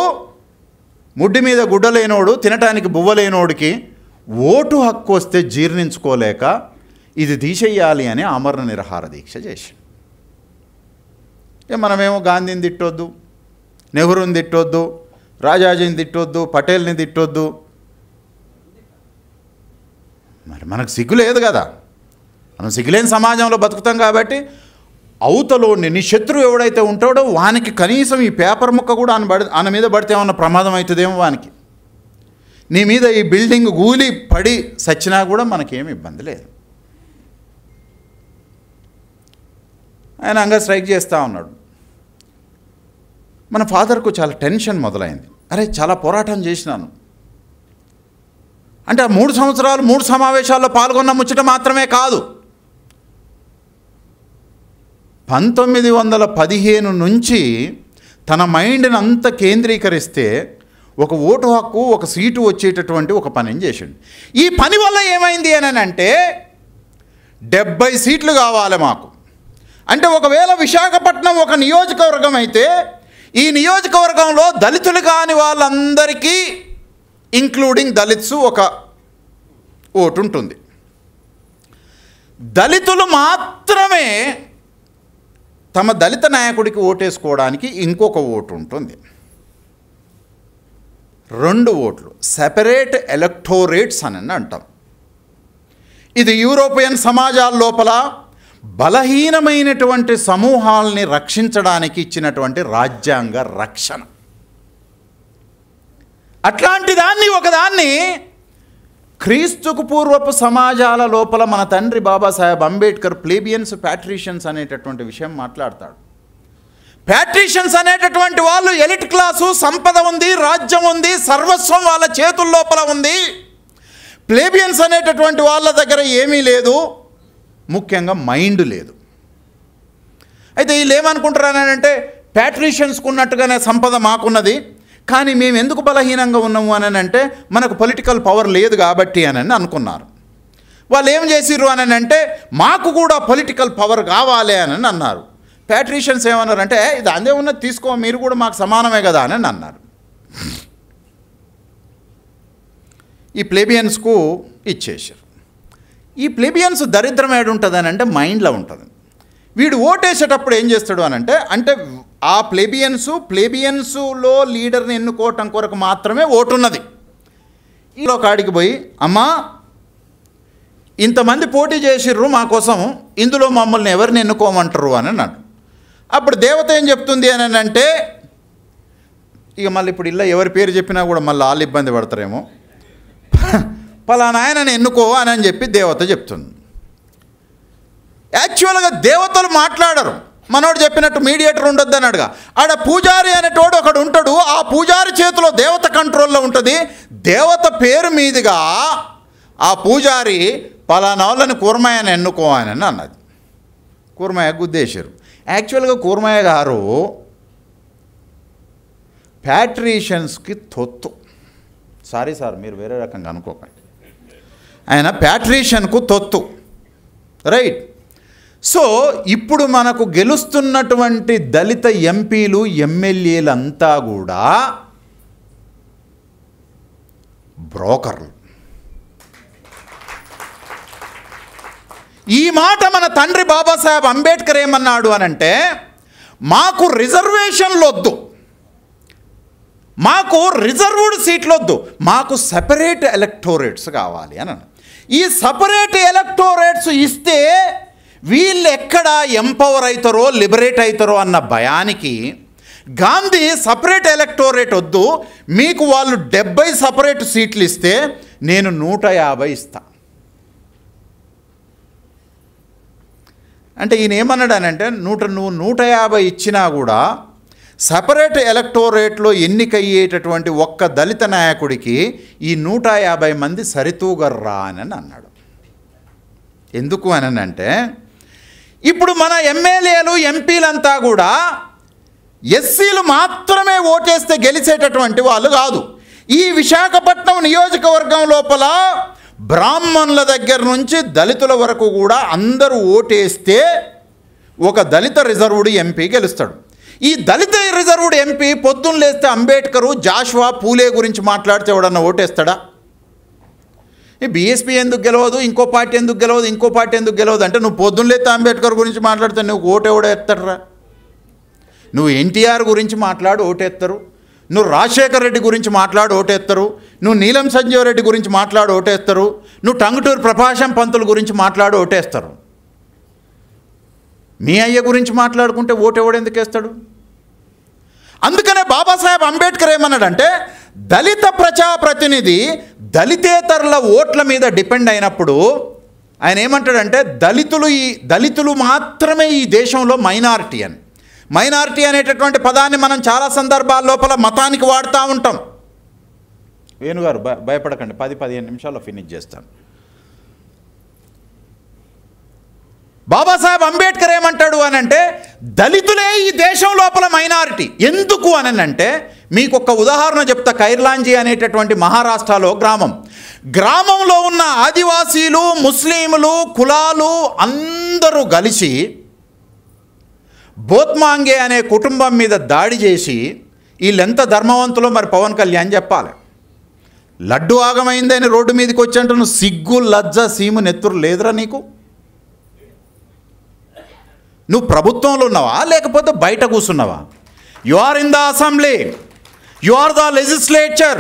ముడ్డి మీద గుడ్డలేనోడు, తినటానికి బువ్వలేనోడికి ఓటు హక్కు వస్తే జీర్ణించుకోలేక ఇది తీసేయాలి అని ఆమరణ నిరాహార దీక్ష చేశాడు. మనమేమో గాంధీని తిట్టొద్దు, నెహ్రూని తిట్టొద్దు, రాజాజీని తిట్టొద్దు, పటేల్ని తిట్టొద్దు. మరి మనకు సిగ్గు లేదు కదా. మనం సిగ్గులేని సమాజంలో బతుకుతాం కాబట్టి అవతలో నీ శత్రువు ఎవడైతే ఉంటాడో వానికి కనీసం ఈ పేపర్ ముక్క కూడా ఆయన మీద పడితే ఏమన్నా ప్రమాదం అవుతుందేమో వానికి. నీ మీద ఈ బిల్డింగ్ గూలి పడి సచ్చినా కూడా మనకేమి ఇబ్బంది లేదు. ఆయన అంగా స్ట్రైక్ చేస్తూ ఉన్నాడు. మన ఫాదర్కు చాలా టెన్షన్ మొదలైంది. అరే చాలా పోరాటం చేసినాను అంటే 3 సంవత్సరాలు 3 సమావేశాల్లో పాల్గొన్న ముచ్చట మాత్రమే కాదు. 1915 నుంచి తన మైండ్ని అంతా కేంద్రీకరిస్తే ఒక ఓటు హక్కు, ఒక సీటు వచ్చేటటువంటి ఒక పనిని చేసిండు. ఈ పని వల్ల ఏమైంది అని అంటే 70 సీట్లు కావాలి మాకు. అంటే ఒకవేళ విశాఖపట్నం ఒక నియోజకవర్గం అయితే ఈ నియోజకవర్గంలో దళితులు కాని వాళ్ళందరికీ ఇంక్లూడింగ్ దళిత్స్ ఒక ఓటు ఉంటుంది. దళితులు మాత్రమే తమ దళిత నాయకుడికి ఓటేసుకోవడానికి ఇంకొక ఓటు ఉంటుంది. 2 ఓట్లు, సెపరేట్ ఎలక్టోరేట్స్ అని అంటాం. ఇది యూరోపియన్ సమాజాల లోపల బలహీనమైనటువంటి సమూహాలని రక్షించడానికి ఇచ్చినటువంటి రాజ్యాంగ రక్షణ. అట్లాంటి దాన్ని ఒకదాన్ని క్రీస్తుకు పూర్వపు సమాజాల లోపల మన తండ్రి బాబాసాహెబ్ అంబేద్కర్ ప్లేబియన్స్ ప్యాట్రిషియన్స్ అనేటటువంటి విషయం మాట్లాడతాడు. ప్యాట్రిషియన్స్ అనేటటువంటి వాళ్ళు ఎలిట్ క్లాసు, సంపద ఉంది, రాజ్యం ఉంది, సర్వస్వం వాళ్ళ చేతుల లోపల ఉంది. ప్లేబియన్స్ అనేటటువంటి వాళ్ళ దగ్గర ఏమీ లేదు, ముఖ్యంగా మైండ్ లేదు. అయితే వీళ్ళు ఏమనుకుంటారనంటే ప్యాట్రిషియన్స్కు ఉన్నట్టుగానే సంపద మాకున్నది, కానీ మేము ఎందుకు బలహీనంగా ఉన్నాము అని అంటే మనకు పొలిటికల్ పవర్ లేదు కాబట్టి అని అనుకున్నారు. వాళ్ళు ఏం చేసిర్రు అని అంటే మాకు కూడా పొలిటికల్ పవర్ కావాలి అని అన్నారు. ప్యాట్రిషియన్స్ ఏమన్నారంటే ఇది అందే ఉన్నది తీసుకో, మీరు కూడా మాకు సమానమే కదా అని అన్నారు. ఈ ప్లేబియన్స్కు ఇచ్చేసారు. ఈ ప్లేబియన్స్ దరిద్రం ఏడు ఉంటుంది అని అంటే మైండ్లో ఉంటుంది. వీడు ఓటేసేటప్పుడు ఏం చేస్తాడు అని అంటే ఆ ప్లేబియన్సులో లీడర్ని ఎన్నుకోవటం కొరకు మాత్రమే ఓటున్నది. ఇంట్లో కాడికి పోయి అమ్మా ఇంతమంది పోటీ చేసిర్రు మా కోసం, ఇందులో మమ్మల్ని ఎవరిని ఎన్నుకోమంటారు అని అన్నాడు. అప్పుడు దేవత ఏం చెప్తుంది అని అంటే ఇక మళ్ళీ ఇప్పుడు ఇలా ఎవరి పేరు చెప్పినా కూడా మళ్ళీ వాళ్ళు ఇబ్బంది పడతారేమో, పలానా ఆయనని ఎన్నుకో అని చెప్పి దేవత చెప్తుంది. యాక్చువల్గా దేవతలు మాట్లాడరు, మనోడు చెప్పినట్టు మీడియేటర్ ఉండొద్దు అన్నాడుగా. ఆడ పూజారి అనేటోడు ఒకడు ఉంటాడు, ఆ పూజారి చేతిలో దేవత కంట్రోల్లో ఉంటుంది. దేవత పేరు మీదుగా ఆ పూజారి పలానా వాళ్ళని కూర్మయ్యని ఎన్నుకో అని అన్నది. కూర్మయ్య గుద్దేశారు. యాక్చువల్గా కూర్మయ్య గారు ప్యాట్రిషియన్స్కి తొత్తు. సారీ సార్, మీరు వేరే రకంగా అనుకోకండి, ఆయన ప్యాట్రిషియన్కు తొత్తు, రైట్. సో ఇప్పుడు మనకు గెలుస్తున్నటువంటి దళిత ఎంపీలు ఎమ్మెల్యేలంతా కూడా బ్రోకర్లు. ఈ మాట మన తండ్రి బాబాసాహెబ్ అంబేద్కర్ ఏమన్నాడు అనంటే మాకు రిజర్వేషన్లు వద్దు, మాకు రిజర్వ్డ్ సీట్లు వద్దు, మాకు సపరేట్ ఎలక్టోరేట్స్ కావాలి అని. ఈ సపరేట్ ఎలక్టోరేట్స్ ఇస్తే వీళ్ళు ఎక్కడ ఎంపవర్ అవుతారో లిబరేట్ అవుతారో అన్న భయానికి గాంధీ సపరేట్ ఎలక్టోరేట్ వద్దు, మీకు వాళ్ళు 70 సపరేట్ సీట్లు ఇస్తే నేను 150 ఇస్తా అంటే ఈయన ఏమన్నాడనంటే నువ్వు 150 ఇచ్చినా కూడా సపరేట్ ఎలక్టోరేట్లో ఎన్నికయ్యేటటువంటి ఒక్క దళిత నాయకుడికి ఈ 150 మంది సరితూగర్రా అని అన్నాడు. ఎందుకు అని అంటే ఇప్పుడు మన ఎమ్మెల్యేలు ఎంపీలంతా కూడా ఎస్సీలు మాత్రమే ఓటేస్తే గెలిచేటటువంటి వాళ్ళు కాదు. ఈ విశాఖపట్నం నియోజకవర్గం లోపల బ్రాహ్మణుల దగ్గర నుంచి దళితుల వరకు కూడా అందరూ ఓటేస్తే ఒక దళిత రిజర్వ్డ్ ఎంపీ గెలుస్తాడు. ఈ దళిత రిజర్వ్డ్ ఎంపీ పొద్దున్న లేస్తే అంబేద్కరు, జాషువా, పూలే గురించి మాట్లాడితే ఎవడన్నా ఓటేస్తాడా? ఈ బీఎస్పీ ఎందుకు గెలవదు, ఇంకో పార్టీ ఎందుకు గెలవదు, ఇంకో పార్టీ ఎందుకు గెలవదు అంటే నువ్వు పొద్దున్న లేస్తే అంబేద్కర్ గురించి మాట్లాడితే నువ్వు ఓటెవడేస్తాడరా? నువ్వు ఎన్టీఆర్ గురించి మాట్లాడు ఓటేస్తారు, నువ్వు రాజశేఖర్ రెడ్డి గురించి మాట్లాడు ఓటేస్తారు, నువ్వు నీలం సంజీవ్ రెడ్డి గురించి మాట్లాడు ఓటేస్తారు, నువ్వు టంగుటూరు ప్రకాశం పంతుల గురించి మాట్లాడు ఓటేస్తారు. మీ అయ్య గురించి మాట్లాడుకుంటే ఓటెవడు ఎందుకు వేస్తాడు? అందుకనే బాబాసాహెబ్ అంబేద్కర్ ఏమన్నాడంటే దళిత ప్రజాప్రతినిధి దళితేతరుల ఓట్ల మీద డిపెండ్ అయినప్పుడు ఆయన ఏమంటాడంటే దళితులు మాత్రమే ఈ దేశంలో మైనారిటీ అని. మైనారిటీ అనేటటువంటి పదాన్ని మనం చాలా సందర్భాల లోపల మతానికి వాడుతూ ఉంటాం. వేణుగారు భయపడకండి, 10-15 నిమిషాల్లో ఫినిష్ చేస్తాను. బాబాసాహెబ్ అంబేద్కర్ ఏమంటాడు అని అంటే, దళితులే ఈ దేశం లోపల మైనారిటీ. ఎందుకు అని అంటే, మీకు ఒక ఉదాహరణ చెప్తా. కైర్లాంజీ అనేటటువంటి మహారాష్ట్రలో గ్రామంలో ఉన్న ఆదివాసీలు, ముస్లింలు, కులాలు అందరూ కలిసి బోత్మాంగే అనే కుటుంబం మీద దాడి చేసి, వీళ్ళెంత ధర్మవంతులో మరి పవన్ కళ్యాణ్ చెప్పాలి. లడ్డు ఆగమైందని రోడ్డు మీదకి వచ్చి నువ్వు సిగ్గు, లజ్జ, సీము, నెత్తురు లేదురా నీకు? నువ్వు ప్రభుత్వంలో ఉన్నావా లేకపోతే బయట కూర్చున్నావా? You are in the assembly, you are the legislature,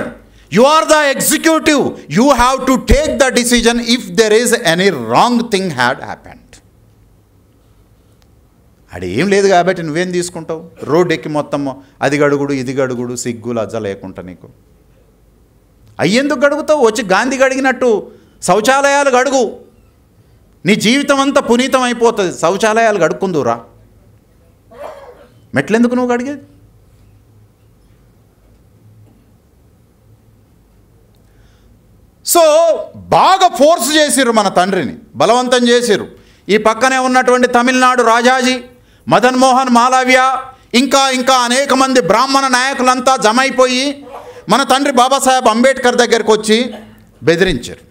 you are the executive. You have to take the decision if there is any wrong thing had happened. అది ఏం లేదు కాబట్టి నువ్వేం తీసుకుంటావు? రోడ్డు ఎక్కి మొత్తం అది గడుగుడు, ఇది గడుగుడు, సిగ్గు లజ్జ లేకుండా నీకు అయ్యేందుకు గడుగుతావు? వచ్చి గాంధీ గడిగినట్టు శౌచాలయాలు గడుగు, నీ జీవితం అంతా పునీతం అయిపోతుంది. శౌచాలయాలు గడుక్కుందురా, మెట్లెందుకు నువ్వు గడిగేది? సో బాగా ఫోర్స్ చేసిర్రు, మన తండ్రిని బలవంతం చేసిర్రు. ఈ పక్కనే ఉన్నటువంటి తమిళనాడు రాజాజీ, మదన్ మోహన్ మాలవ్య, ఇంకా అనేక మంది బ్రాహ్మణ నాయకులంతా జమైపోయి మన తండ్రి బాబాసాహెబ్ అంబేద్కర్ దగ్గరికి వచ్చి బెదిరించారు.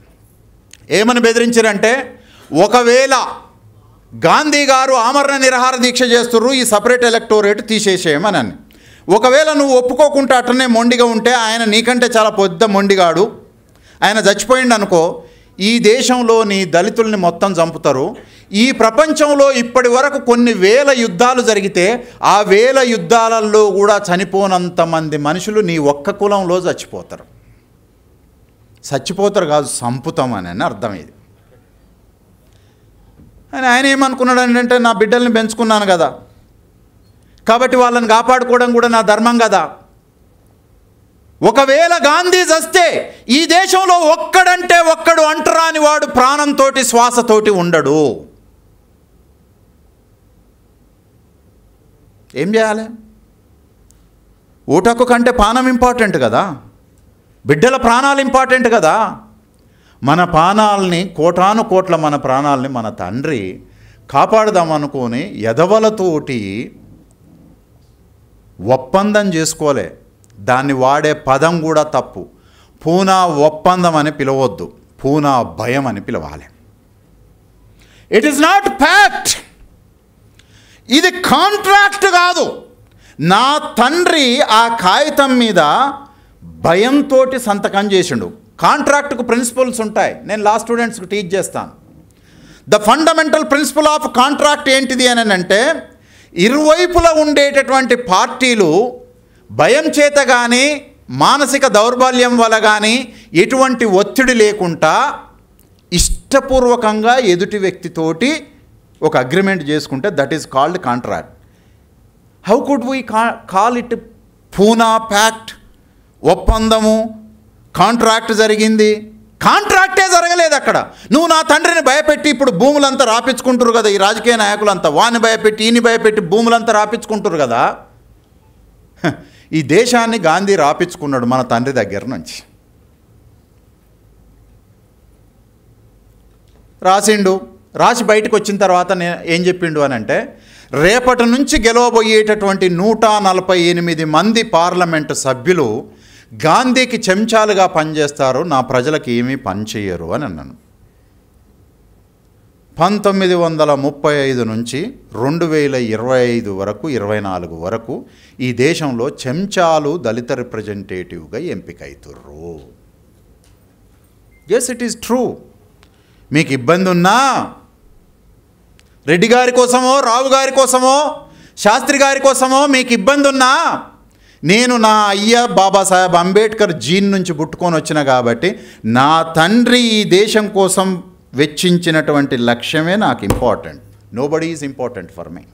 ఏమని బెదిరించారంటే, ఒకవేళ గాంధీ గారు ఆమరణ నిరాహార దీక్ష చేస్తుర్రు, ఈ సపరేట్ ఎలక్టోరేట్ తీసేసేయమని. ఒకవేళ నువ్వు ఒప్పుకోకుండా అట్లనే మొండిగా ఉంటే, ఆయన నీకంటే చాలా పెద్ద మొండిగాడు, ఆయన చచ్చిపోయిండు అనుకో, ఈ దేశంలోని దళితుల్ని మొత్తం చంపుతారు. ఈ ప్రపంచంలో ఇప్పటి వరకు కొన్ని వేల యుద్ధాలు జరిగితే ఆ వేల యుద్ధాలలో కూడా చనిపోనంత మంది మనుషులు నీ ఒక్క కులంలో చచ్చిపోతారు. చచ్చిపోతారు కాదు, సంపుతామని అర్థం ఇది. అని ఆయన ఏమనుకున్నాడు అంటే, నా బిడ్డల్ని పెంచుకున్నాను కదా, కాబట్టి వాళ్ళని కాపాడుకోవడం కూడా నా ధర్మం కదా. ఒకవేళ గాంధీ చస్తే ఈ దేశంలో ఒక్కడంటే ఒక్కడు అంటరాని వాడు ప్రాణంతో శ్వాసతోటి ఉండడు. ఏం చేయాలి? ఓటకు కంటే పానం ఇంపార్టెంట్ కదా, బిడ్డల ప్రాణాలు ఇంపార్టెంట్ కదా. మన ప్రాణాలని, కోటాను కోట్ల మన ప్రాణాలని మన తండ్రి కాపాడదామనుకొని ఎదవలతోటి ఒప్పందం చేసుకోలే. దాన్ని వాడే పదం కూడా తప్పు. పూనా ఒప్పందం అని పిలవద్దు, పూనా భయం అని పిలవాలి. ఇట్ ఈస్ నాట్ ప్యాక్ట్, ఇది కాంట్రాక్ట్ కాదు. నా తండ్రి ఆ కాగితం మీద భయంతో సంతకం చేసిండు. కాంట్రాక్ట్కు ప్రిన్సిపల్స్ ఉంటాయి, నేను లా స్టూడెంట్స్కి టీచ్ చేస్తాను. The fundamental principal of contract ఏంటిది అని అంటే, ఇరువైపులా ఉండేటటువంటి పార్టీలు భయం చేత కానీ మానసిక దౌర్బల్యం వల్ల కానీ ఎటువంటి ఒత్తిడి లేకుండా ఇష్టపూర్వకంగా ఎదుటి వ్యక్తితోటి ఒక అగ్రిమెంట్ చేసుకుంటే that is called contract. How could we call it Poona pact? ఒప్పందము, కాంట్రాక్ట్ జరిగింది. కాంట్రాక్టే జరగలేదు అక్కడ. నువ్వు నా తండ్రిని భయపెట్టి ఇప్పుడు భూములంతా రాపించుకుంటారు కదా ఈ రాజకీయ నాయకులంతా, వాని భయపెట్టి ఈయన్ని భయపెట్టి భూములంతా రాపించుకుంటారు కదా. ఈ దేశాన్ని గాంధీ రాపించుకున్నాడు మన తండ్రి దగ్గర నుంచి. రాసి బయటకు వచ్చిన తర్వాత ఏం చెప్పిండు అని అంటే, రేపటి నుంచి గెలవబోయేటటువంటి 148 మంది పార్లమెంటు సభ్యులు గాంధీకి చెంచాలుగా పనిచేస్తారు, నా ప్రజలకు ఏమీ పనిచేయరు అని అన్నాను. 1935 నుంచి 2025 వరకు 24 వరకు ఈ దేశంలో చెంచాలు దళిత రిప్రజెంటేటివ్గా ఎంపికవుతుర్రు. Yes, it is true. మీకు ఇబ్బంది ఉన్నా రెడ్డి గారి కోసమో, రావు గారి కోసమో, శాస్త్రి గారి కోసమో మీకు ఇబ్బంది ఉన్నా, నేను నా అయ్య బాబాసాహెబ్ అంబేద్కర్ జీన్ నుంచి పుట్టుకొని వచ్చిన కాబట్టి నా తండ్రి ఈ దేశం కోసం వెచ్చించినటువంటి లక్ష్యమే నాకు important. Nobody is important for me.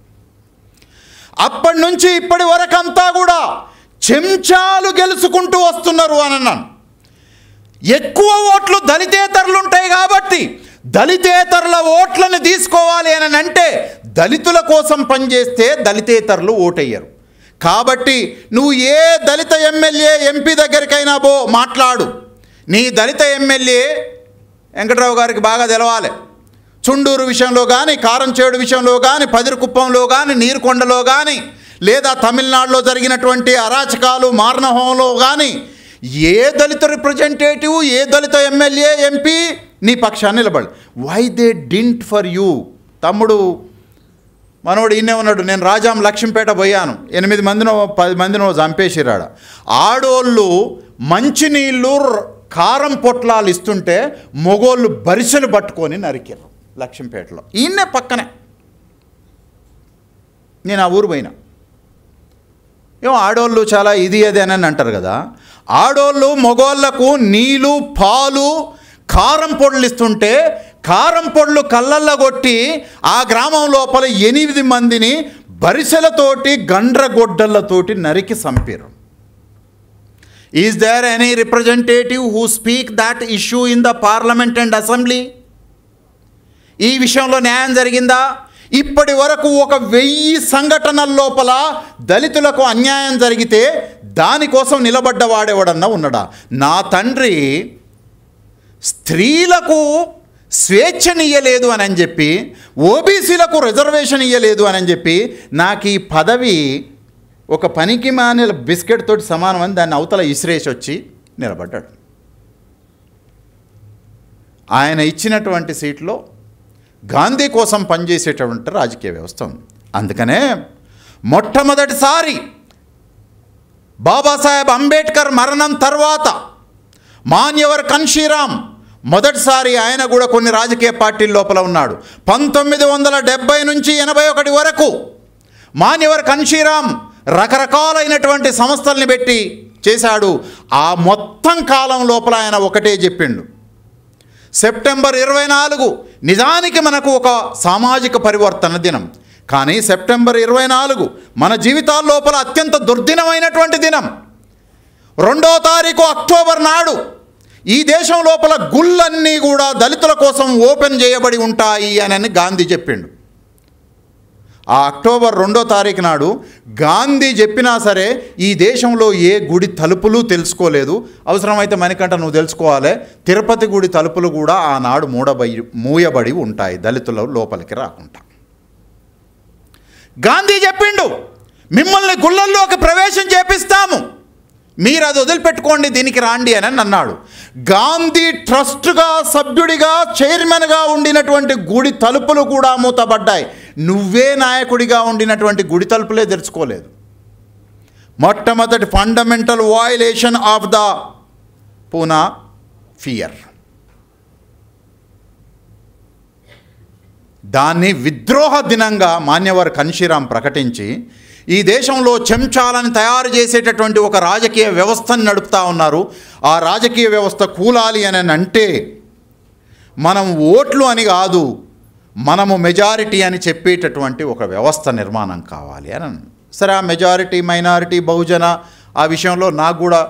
అప్పటి నుంచి ఇప్పటి వరకు అంతా కూడా చెంచాలు గెలుచుకుంటూ వస్తున్నారు అని అన్నాను. ఎక్కువ ఓట్లు దళితేతరులు ఉంటాయి కాబట్టి దళితేతరుల ఓట్లను తీసుకోవాలి అని అంటే దళితుల కోసం పనిచేస్తే దళితేతరులు ఓటయ్యరు. కాబట్టి నువ్వు ఏ దళిత ఎమ్మెల్యే ఎంపీ దగ్గరికైనా మాట్లాడు. నీ దళిత ఎమ్మెల్యే వెంకట్రావు గారికి బాగా తెలవాలి. చుండూరు విషయంలో కానీ, కారంచేడు విషయంలో కానీ, పదిరికుప్పంలో కానీ, నీరుకొండలో కానీ, లేదా తమిళనాడులో జరిగినటువంటి అరాచకాలు మార్నహోంలో కానీ ఏ దళిత రిప్రజెంటేటివ్, ఏ దళిత ఎమ్మెల్యే ఎంపీ నీ పక్షాన్ని నిలబడి. Why they didn't for you? తమ్ముడు మనోడు ఈయనే ఉన్నాడు. నేను రాజాం లక్ష్మీపేట పోయాను. 8 మందినో 10 మందినో చంపేసిరాడ. ఆడోళ్ళు మంచినీళ్ళు కారం పొట్లాలు ఇస్తుంటే మొగోళ్ళు బరిసెలు పట్టుకొని నరికారు లక్ష్మీపేటలో. ఈయనే పక్కనే. నేను ఆ ఊరు పోయినా. ఏమో ఆడోళ్ళు చాలా ఇది అది అని అంటారు కదా. ఆడోళ్ళు మొగోళ్లకు నీళ్ళు పాలు కారం పొడులు ఇస్తుంటే కారం పొడులు కళ్ళల్లో కొట్టి ఆ గ్రామం లోపల 8 మందిని బరిసెలతోటి గండ్రగొడ్డలతోటి నరికి చంపారు. Is there any representative who speak that issue in the parliament and assembly? ఈ విషయంలో న్యాయం జరిగిందా? ఇప్పటి వరకు 1000 సంఘటనల లోపల దళితులకు అన్యాయం జరిగితే దానికోసం నిలబడ్డవాడెవడన్నా ఉన్నాడా? నా తండ్రి స్త్రీలకు స్వేచ్ఛనియ్యలేదు అని చెప్పి, ఓబీసీలకు రిజర్వేషన్ ఇయ్యలేదు అని చెప్పి, నాకు ఈ పదవి ఒక పనికి మానేల బిస్కెట్ తోటి సమానం అని దాన్ని అవతల ఇసిరేసి వచ్చి నిలబడ్డాడు. ఆయన ఇచ్చినటువంటి సీట్లో గాంధీ కోసం పనిచేసేటటువంటి రాజకీయ వ్యవస్థ ఉంది. అందుకనే మొట్టమొదటిసారి బాబాసాహెబ్ అంబేద్కర్ మరణం తర్వాత మాన్యవర్ కన్షీరామ్ మొదటిసారి ఆయన కూడా కొన్ని రాజకీయ పార్టీల లోపల ఉన్నాడు. 1970 నుంచి 81 వరకు మాన్యవర్ కన్షీరామ్ రకరకాలైనటువంటి సంస్థల్ని పెట్టి చేశాడు. ఆ మొత్తం కాలం లోపల ఆయన ఒకటే చెప్పిండు, సెప్టెంబర్ 24 నిజానికి మనకు ఒక సామాజిక పరివర్తన దినం. కానీ సెప్టెంబర్ 24 మన జీవితాల లోపల అత్యంత దుర్దినమైనటువంటి దినం. 2వ తారీఖు అక్టోబర్ నాడు ఈ దేశం లోపల గుళ్ళన్నీ కూడా దళితుల కోసం ఓపెన్ చేయబడి ఉంటాయి అని గాంధీ చెప్పిండు. ఆ అక్టోబర్ 2వ తారీఖు నాడు గాంధీ చెప్పినా సరే ఈ దేశంలో ఏ గుడి తలుపులు తెలుసుకోలేదు. అవసరమైతే మణికంఠ నువ్వు తెలుసుకోవాలి, తిరుపతి గుడి తలుపులు కూడా ఆనాడు మూయబడి ఉంటాయి దళితుల లోపలికి రాకుండా. గాంధీ చెప్పిండు, మిమ్మల్ని గుళ్ళల్లోకి ప్రవేశం చేపిస్తాము, మీరు అది వదిలిపెట్టుకోండి, దీనికి రాండి అని అన్నాడు. గాంధీ ట్రస్ట్గా సభ్యుడిగా చైర్మన్గా ఉండినటువంటి గుడి తలుపులు కూడా మూతబడ్డాయి. నువ్వే నాయకుడిగా ఉండినటువంటి గుడి తలుపులే తెరుచుకోలేదు. మొట్టమొదటి fundamental violation of the Poona fear. దాన్ని విద్రోహ దినంగా మాన్యవర్ కన్షీరామ్ ప్రకటించి ఈ దేశంలో చెంచాలను తయారు చేసేటటువంటి ఒక రాజకీయ వ్యవస్థను నడుపుతూ ఉన్నారు. ఆ రాజకీయ వ్యవస్థ కూలాలి అని అంటే మనం ఓట్లు అని కాదు, మనము మెజారిటీ అని చెప్పేటటువంటి ఒక వ్యవస్థ నిర్మాణం కావాలి అని. సరే, ఆ మెజారిటీ మైనారిటీ బహుజన ఆ విషయంలో నాకు కూడా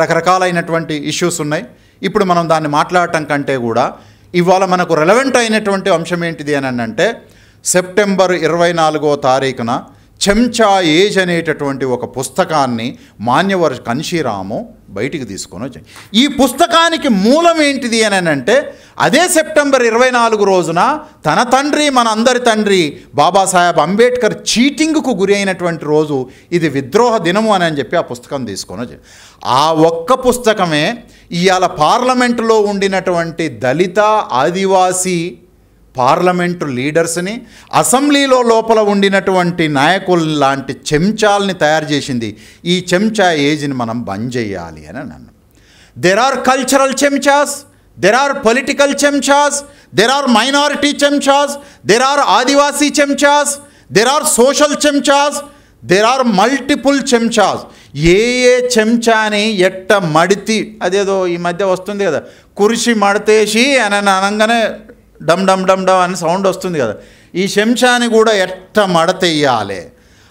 రకరకాలైనటువంటి ఇష్యూస్ ఉన్నాయి. ఇప్పుడు మనం దాన్ని మాట్లాడటం కంటే కూడా ఇవాళ మనకు రెలవెంట్ అయినటువంటి అంశం ఏంటిది అని అంటే సెప్టెంబర్ 24వ తారీఖున చెంచా ఏజ్ అనేటటువంటి ఒక పుస్తకాన్ని మాన్యవర్ కన్షీరాము బయటికి తీసుకొని వచ్చాయి. ఈ పుస్తకానికి మూలం ఏంటిది అని అంటే అదే సెప్టెంబర్ 24 రోజున తన తండ్రి, మన అందరి తండ్రి బాబాసాహెబ్ అంబేద్కర్ చీటింగ్కు గురి అయినటువంటి రోజు. ఇది విద్రోహ దినము అని చెప్పి ఆ పుస్తకం తీసుకొని వచ్చాయి. ఆ ఒక్క పుస్తకమే ఇవాళ పార్లమెంటులో ఉండినటువంటి దళిత ఆదివాసీ పార్లమెంటు లీడర్స్ని, అసెంబ్లీలో లోపల ఉండినటువంటి నాయకులు లాంటి చెంచాలని తయారు చేసింది. ఈ చెంచా ఏజ్ని మనం బంద్ చేయాలి అని అన్నాను. There are cultural chamchas, there are political chamchas, there are minority chamchas, there are Adivasi chamchas, there are social chamchas, there are multiple chamchas. ఏ చెంచాని ఎట్ట మడితి, అదేదో ఈ మధ్య వస్తుంది కదా, కురిసి మడతేసి అని అనగానే డమ్ డమ్ డమ్ డమ్ అని సౌండ్ వస్తుంది కదా, ఈ చెంచాని కూడా ఎట్ట మడతెయ్యాలి,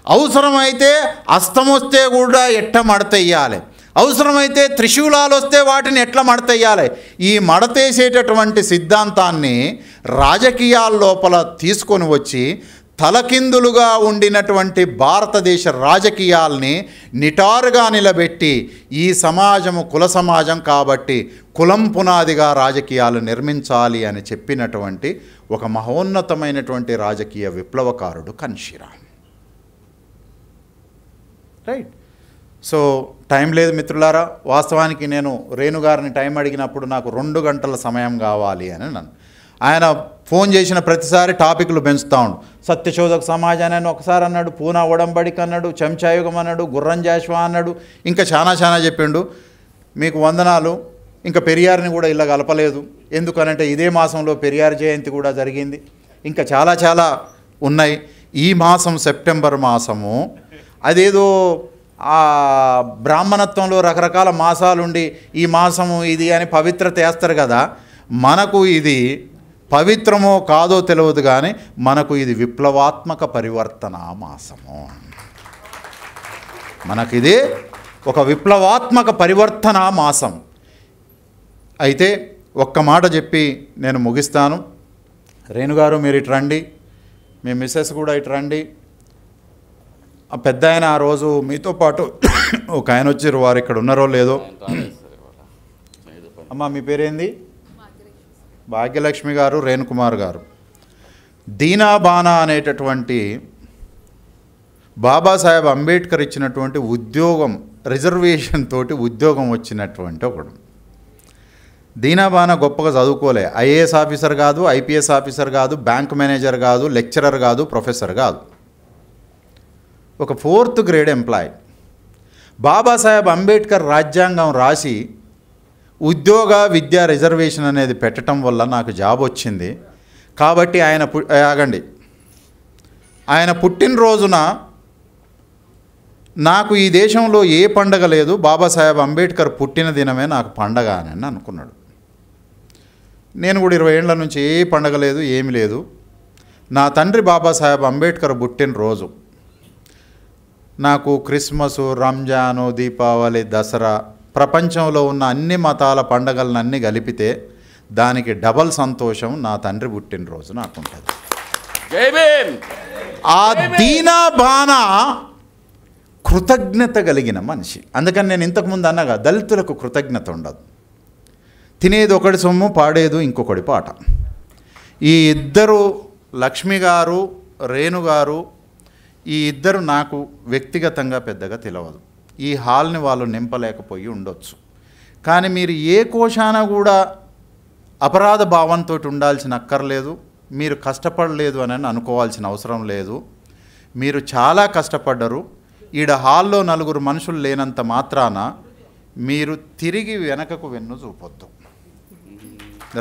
అవసరమైతే అస్తం వస్తే కూడా ఎట్ట మడతెయ్యాలి, అవసరమైతే త్రిశూలాలు వస్తే వాటిని ఎట్లా మడతెయ్యాలి. ఈ మడతేసేటటువంటి సిద్ధాంతాన్ని రాజకీయాల లోపల తీసుకొని వచ్చి తలకిందులుగా ఉండినటువంటి భారతదేశ రాజకీయాల్ని నిటారుగా నిలబెట్టి ఈ సమాజము కుల సమాజం కాబట్టి కులం పునాదిగా రాజకీయాలు నిర్మించాలి అని చెప్పినటువంటి ఒక మహోన్నతమైనటువంటి రాజకీయ విప్లవకారుడు కన్షీరామ్. రైట్. సో టైం లేదు మిత్రులారా. వాస్తవానికి నేను రేణుగారిని టైం అడిగినప్పుడు నాకు 2 గంటల సమయం కావాలి అని నన్ను ఆయన ఫోన్ చేసిన ప్రతిసారి టాపిక్లు పెంచుతూ ఉండు. సత్యశోధక సమాజాన్ని అని ఒకసారి అన్నాడు, పూనా ఒడంబడిక అన్నాడు, చెంచాయుగం అన్నాడు, గుర్రం జాషువా అన్నాడు, ఇంకా చాలా చెప్పిండు. మీకు వందనాలు. ఇంకా పెరియార్ని కూడా ఇలా కలపలేదు. ఎందుకనంటే ఇదే మాసంలో పెరియార్ జయంతి కూడా జరిగింది. ఇంకా చాలా ఉన్నాయి. ఈ మాసం సెప్టెంబర్ మాసము అదేదో బ్రాహ్మణత్వంలో రకరకాల మాసాలుండి ఈ మాసము ఇది అని పవిత్రత వేస్తారు కదా. మనకు ఇది పవిత్రమో కాదో తెలియదు కానీ మనకు ఇది విప్లవాత్మక పరివర్తన మాసము. మనకిది ఒక విప్లవాత్మక పరివర్తన మాసం. అయితే ఒక్క మాట చెప్పి నేను ముగిస్తాను. రేణుగారు మీరు ఇటు రండి, మీ మిస్సెస్ కూడా ఇటు రండి. ఆ పెద్ద ఆయన ఆ రోజు మీతో పాటు ఒక ఆయన వచ్చారు, వారు ఇక్కడ ఉన్నారో లేదో. అమ్మ మీ పేరేంది? భాగ్యలక్ష్మి గారు, రేణుకుమార్ గారు. దీనాబానా అనేటటువంటి బాబాసాహెబ్ అంబేద్కర్ ఇచ్చినటువంటి ఉద్యోగం, రిజర్వేషన్ తోటి ఉద్యోగం వచ్చినటువంటి ఒకడు. దీనాబానా గొప్పగా చదువుకోలే. ఐఏఎస్ ఆఫీసర్ కాదు, ఐపీఎస్ ఆఫీసర్ కాదు, బ్యాంక్ మేనేజర్ కాదు, లెక్చరర్ కాదు, ప్రొఫెసర్ కాదు. ఒక 4th grade employee. Babasaheb Ambedkar రాజ్యాంగం రాసి ఉద్యోగ విద్యా రిజర్వేషన్ అనేది పెట్టడం వల్ల నాకు జాబ్ వచ్చింది. కాబట్టి ఆయన పుట్టినరోజున నాకు ఈ దేశంలో ఏ పండగ లేదు, బాబాసాహెబ్ అంబేద్కర్ పుట్టిన దినమే నాకు పండగ అని అనుకున్నాడు. నేను కూడా 20 ఏళ్ల నుంచి ఏ పండగ లేదు, ఏమి లేదు. నా తండ్రి బాబాసాహెబ్ అంబేద్కర్ పుట్టినరోజు నాకు క్రిస్మస్, రంజాను, దీపావళి, దసరా, ప్రపంచంలో ఉన్న అన్ని మతాల పండగలన్నీ కలిపితే దానికి డబల్ సంతోషం నా తండ్రి పుట్టినరోజు నాకు ఉంటుంది. ఆ దీనాబానా కృతజ్ఞత కలిగిన మనిషి. అందుకని నేను ఇంతకుముందు అన్నగా దళితులకు కృతజ్ఞత ఉండదు. తినేది ఒకటి సొమ్ము, పాడేది ఇంకొకటి పాట. ఈ ఇద్దరు, లక్ష్మి గారు, రేణుగారు, ఈ ఇద్దరు నాకు వ్యక్తిగతంగా పెద్దగా తెలియదు. ఈ హాల్ని వాళ్ళు నింపలేకపోయి ఉండొచ్చు. కానీ మీరు ఏ కోశాన కూడా అపరాధ భావంతో ఉండాల్సిన అక్కర్లేదు. మీరు కష్టపడలేదు అని అనుకోవాల్సిన అవసరం లేదు. మీరు చాలా కష్టపడ్డరు. ఈడ హాల్లో 4 మనుషులు లేనంత మాత్రాన మీరు తిరిగి వెనకకు వెన్ను చూపొద్దు.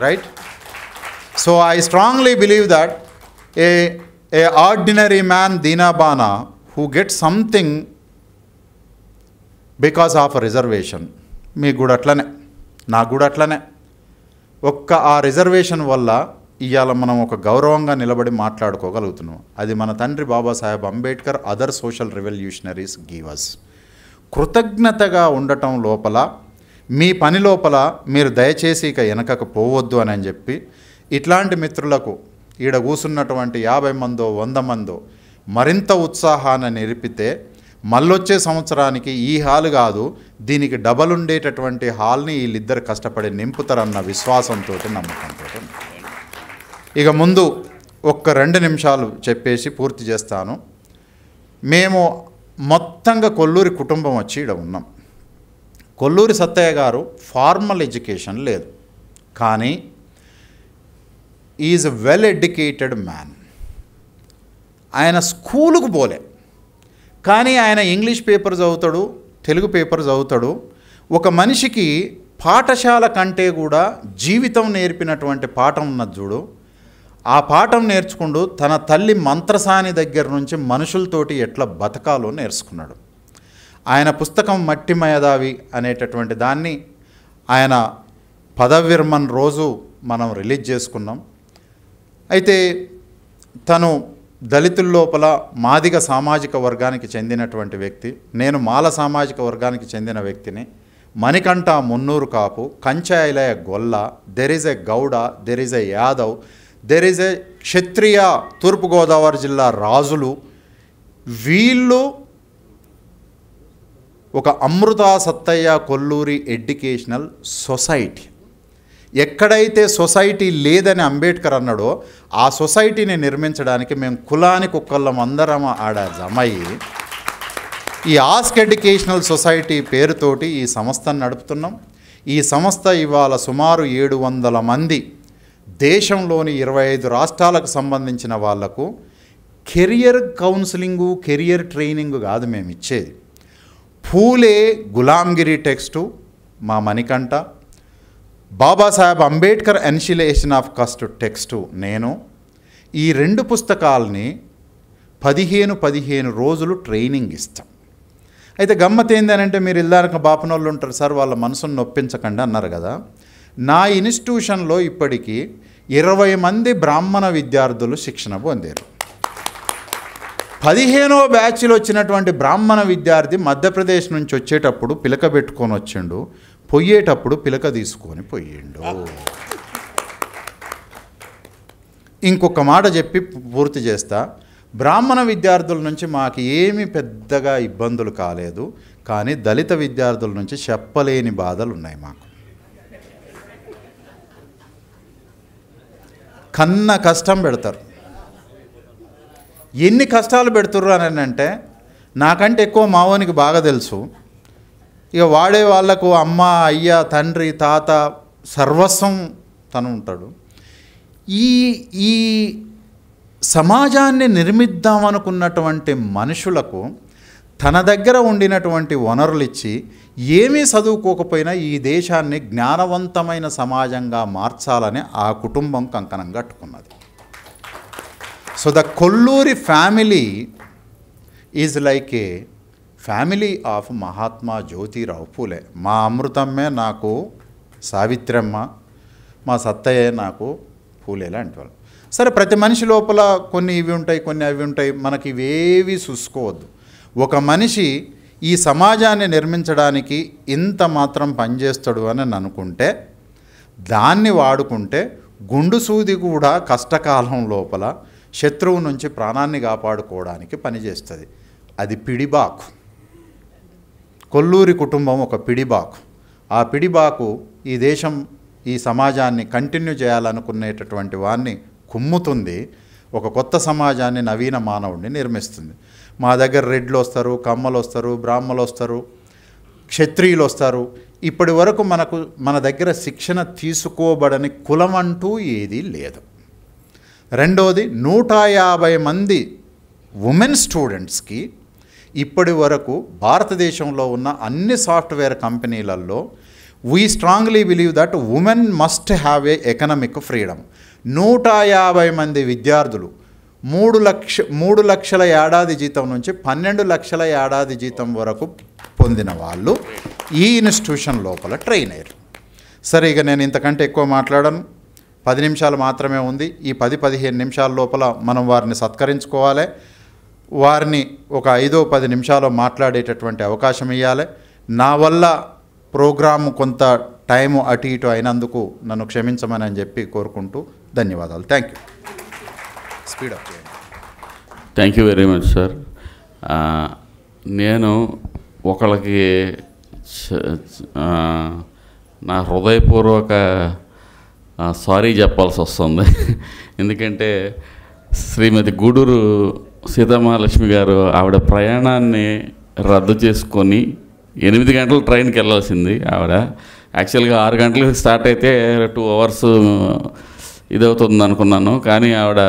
Right. So I strongly believe that a ordinary man దీనాబానా who gets something because of a reservation, మీకు కూడా అట్లనే, నాకు కూడా అట్లనే, ఒక్క ఆ రిజర్వేషన్ వల్ల ఇవాళ మనం ఒక గౌరవంగా నిలబడి మాట్లాడుకోగలుగుతున్నాం. అది మన తండ్రి Babasaheb Ambedkar, other social revolutionaries givers. కృతజ్ఞతగా ఉండటం లోపల, మీ పని లోపల మీరు దయచేసి ఇక వెనకకు పోవద్దు అని చెప్పి ఇట్లాంటి మిత్రులకు ఈడ కూసున్నటువంటి 50 మందో 100 మందో మరింత ఉత్సాహాన్ని నిలిపితే మళ్ళొచ్చే సంవత్సరానికి ఈ హాల్ కాదు, దీనికి డబల్ ఉండేటటువంటి హాల్ని వీళ్ళిద్దరు కష్టపడి నింపుతారన్న విశ్వాసంతో, నమ్మకంతో. ఇక ముందు ఒక్క 2 నిమిషాలు చెప్పేసి పూర్తి చేస్తాను. మేము మొత్తంగా కొల్లూరి కుటుంబం వచ్చి ఇక్కడ ఉన్నాం. కొల్లూరి సత్తయ్య గారు ఫార్మల్ ఎడ్యుకేషన్ లేదు, కానీ is a well educated man. ఆయన స్కూలుకు పోలే, కానీ ఆయన ఇంగ్లీష్ పేపర్ చదువుతాడు, తెలుగు పేపర్ చదువుతాడు. ఒక మనిషికి పాఠశాల కంటే కూడా జీవితం నేర్పినటువంటి పాఠం ఉన్నది చూడు. ఆ పాఠం నేర్చుకుంటూ తన తల్లి మంత్రసాని దగ్గర నుంచి మనుషులతోటి ఎట్లా బతకాలో నేర్చుకున్నాడు. ఆయన పుస్తకం మట్టి మేధావి అనేటటువంటి దాన్ని ఆయన పదవిరమణ రోజు మనం రిలీజ్ చేసుకున్నాం. అయితే తను దళితుల లోపల మాదిగ సామాజిక వర్గానికి చెందినటువంటి వ్యక్తి, నేను మాల సామాజిక వర్గానికి చెందిన వ్యక్తిని. మణికంఠ మున్నూరు కాపు, కంచాయిలయ Golla, there is a Gouda, there is a Yadav, there is a Kshatriya Toorpu Godavari జిల్లా రాజులు, వీళ్ళు ఒక అమృత సత్తయ్య కొల్లూరి ఎడ్యుకేషనల్ సొసైటీ. ఎక్కడైతే సొసైటీ లేదని అంబేద్కర్ అన్నాడో ఆ సొసైటీని నిర్మించడానికి మేము కులానికి ఒక్కళ్ళం అందరం ఆడ జమయ్యి ఈ ఆస్క్ ఎడ్యుకేషనల్ సొసైటీ పేరుతోటి ఈ సంస్థను నడుపుతున్నాం. ఈ సంస్థ ఇవాళ సుమారు 700 మంది దేశంలోని 25 రాష్ట్రాలకు సంబంధించిన వాళ్లకు కెరియర్ కౌన్సిలింగు, కెరియర్ ట్రైనింగ్ కాదు మేము ఇచ్చేది. పూలే గులాంగిరి టెక్స్టు మా మణికంఠ, బాబాసాహెబ్ అంబేద్కర్ ఎన్షిలేషన్ ఆఫ్ కాస్ట్ టెక్స్టు నేను, ఈ 2 పుస్తకాలని 15 రోజులు ట్రైనింగ్ ఇస్తాం. అయితే గమ్మత్ ఏంటంటే మీరు ఇల్లారక బాపనోళ్ళు ఉంటారు సార్, వాళ్ళ మనసును నొప్పించకండి అన్నారు కదా. నా ఇన్స్టిట్యూషన్లో ఇప్పటికీ 20 మంది బ్రాహ్మణ విద్యార్థులు శిక్షణ పొందారు. 15వ బ్యాచ్లో వచ్చినటువంటి బ్రాహ్మణ విద్యార్థి మధ్యప్రదేశ్ నుంచి వచ్చేటప్పుడు పిలక పెట్టుకొని వచ్చిండు, పోయేటప్పుడు పిలక తీసుకొని పోయిండు. ఇంకొక మాట చెప్పి పూర్తి చేస్తా. బ్రాహ్మణ విద్యార్థుల నుంచి మాకు ఏమీ పెద్దగా ఇబ్బందులు కాలేదు, కానీ దళిత విద్యార్థుల నుంచి చెప్పలేని బాధలు ఉన్నాయి మాకు. కన్న కష్టం పెడతారు. ఎన్ని కష్టాలు పెడుతుర్రు అని అంటే నాకంటే ఎక్కువ మావోనికి బాగా తెలుసు. ఇక వాడే వాళ్లకు అమ్మ, అయ్య, తండ్రి, తాత సర్వస్వం తను ఉంటాడు. ఈ సమాజాన్ని నిర్మిద్దామనుకున్నటువంటి మనుషులకు తన దగ్గర ఉండినటువంటి వనరులు ఇచ్చి ఏమీ చదువుకోకపోయినా ఈ దేశాన్ని జ్ఞానవంతమైన సమాజంగా మార్చాలని ఆ కుటుంబం కంకణం కట్టుకున్నది. So the Kolluri family is like a family of Mahatma Jyotirao Phule. మా అమృతమ్మే నాకు సావిత్రమ్మ, మా సత్తయ్య నాకు పూలే లాంటి వాళ్ళు. సరే, ప్రతి మనిషి లోపల కొన్ని ఇవి ఉంటాయి, కొన్ని అవి ఉంటాయి, మనకి ఇవేవి చూసుకోవద్దు. ఒక మనిషి ఈ సమాజాన్ని నిర్మించడానికి ఇంత మాత్రం పనిచేస్తాడు అని అనుకుంటే దాన్ని వాడుకుంటే గుండు సూది కూడా కష్టకాలం లోపల శత్రువు నుంచి ప్రాణాన్ని కాపాడుకోవడానికి పనిచేస్తుంది. అది పిడిబాకు. కొల్లూరి కుటుంబం ఒక పిడిబాకు. ఆ పిడిబాకు ఈ దేశం, ఈ సమాజాన్ని కంటిన్యూ చేయాలనుకునేటటువంటి వారిని కుమ్ముతుంది. ఒక కొత్త సమాజాన్ని, నవీన మానవుడిని నిర్మిస్తుంది. మా దగ్గర రెడ్లు వస్తారు, కమ్మలు వస్తారు, బ్రాహ్మలు వస్తారు, క్షత్రియులు వస్తారు. ఇప్పటి వరకు మన దగ్గర శిక్షణ తీసుకోబడని కులం అంటూ ఏదీ లేదు. రెండోది, 150 మంది ఉమెన్ స్టూడెంట్స్కి ఇప్పటి వరకు భారతదేశంలో ఉన్న అన్ని సాఫ్ట్వేర్ కంపెనీలలో we strongly believe that women must have a economic freedom. 150 మంది విద్యార్థులు 3 లక్షల ఏడాది జీతం నుంచి 12 లక్షల ఏడాది జీతం వరకు పొందిన వాళ్ళు ఈ ఇన్స్టిట్యూషన్ లోపల ట్రైన్ అయ్యారు. సరే, ఇక నేను ఇంతకంటే ఎక్కువ మాట్లాడను. 10 నిమిషాలు మాత్రమే ఉంది. ఈ 10-15 నిమిషాల లోపల మనం వారిని సత్కరించుకోవాలి. వారిని ఒక 5-10 నిమిషాలు మాట్లాడేటటువంటి అవకాశం ఇవ్వాలి. నా వల్ల ప్రోగ్రాము కొంత టైము అటు ఇటు అయినందుకు నన్ను క్షమించమని చెప్పి కోరుకుంటూ ధన్యవాదాలు. Thank you. స్పీడప్ చేయండి. Thank you very much sir. నేను ఒకళ్ళకి నా హృదయపూర్వక సారీ చెప్పాల్సి వస్తుంది. ఎందుకంటే శ్రీమతి గూడూరు సీతామహాలక్ష్మి గారు ఆవిడ ప్రయాణాన్ని రద్దు చేసుకొని 8 గంటలు ట్రైన్కి వెళ్ళాల్సింది. ఆవిడ యాక్చువల్గా 6 గంటలకు స్టార్ట్ అయితే 2 అవర్స్ ఇదవుతుంది అనుకున్నాను, కానీ ఆవిడ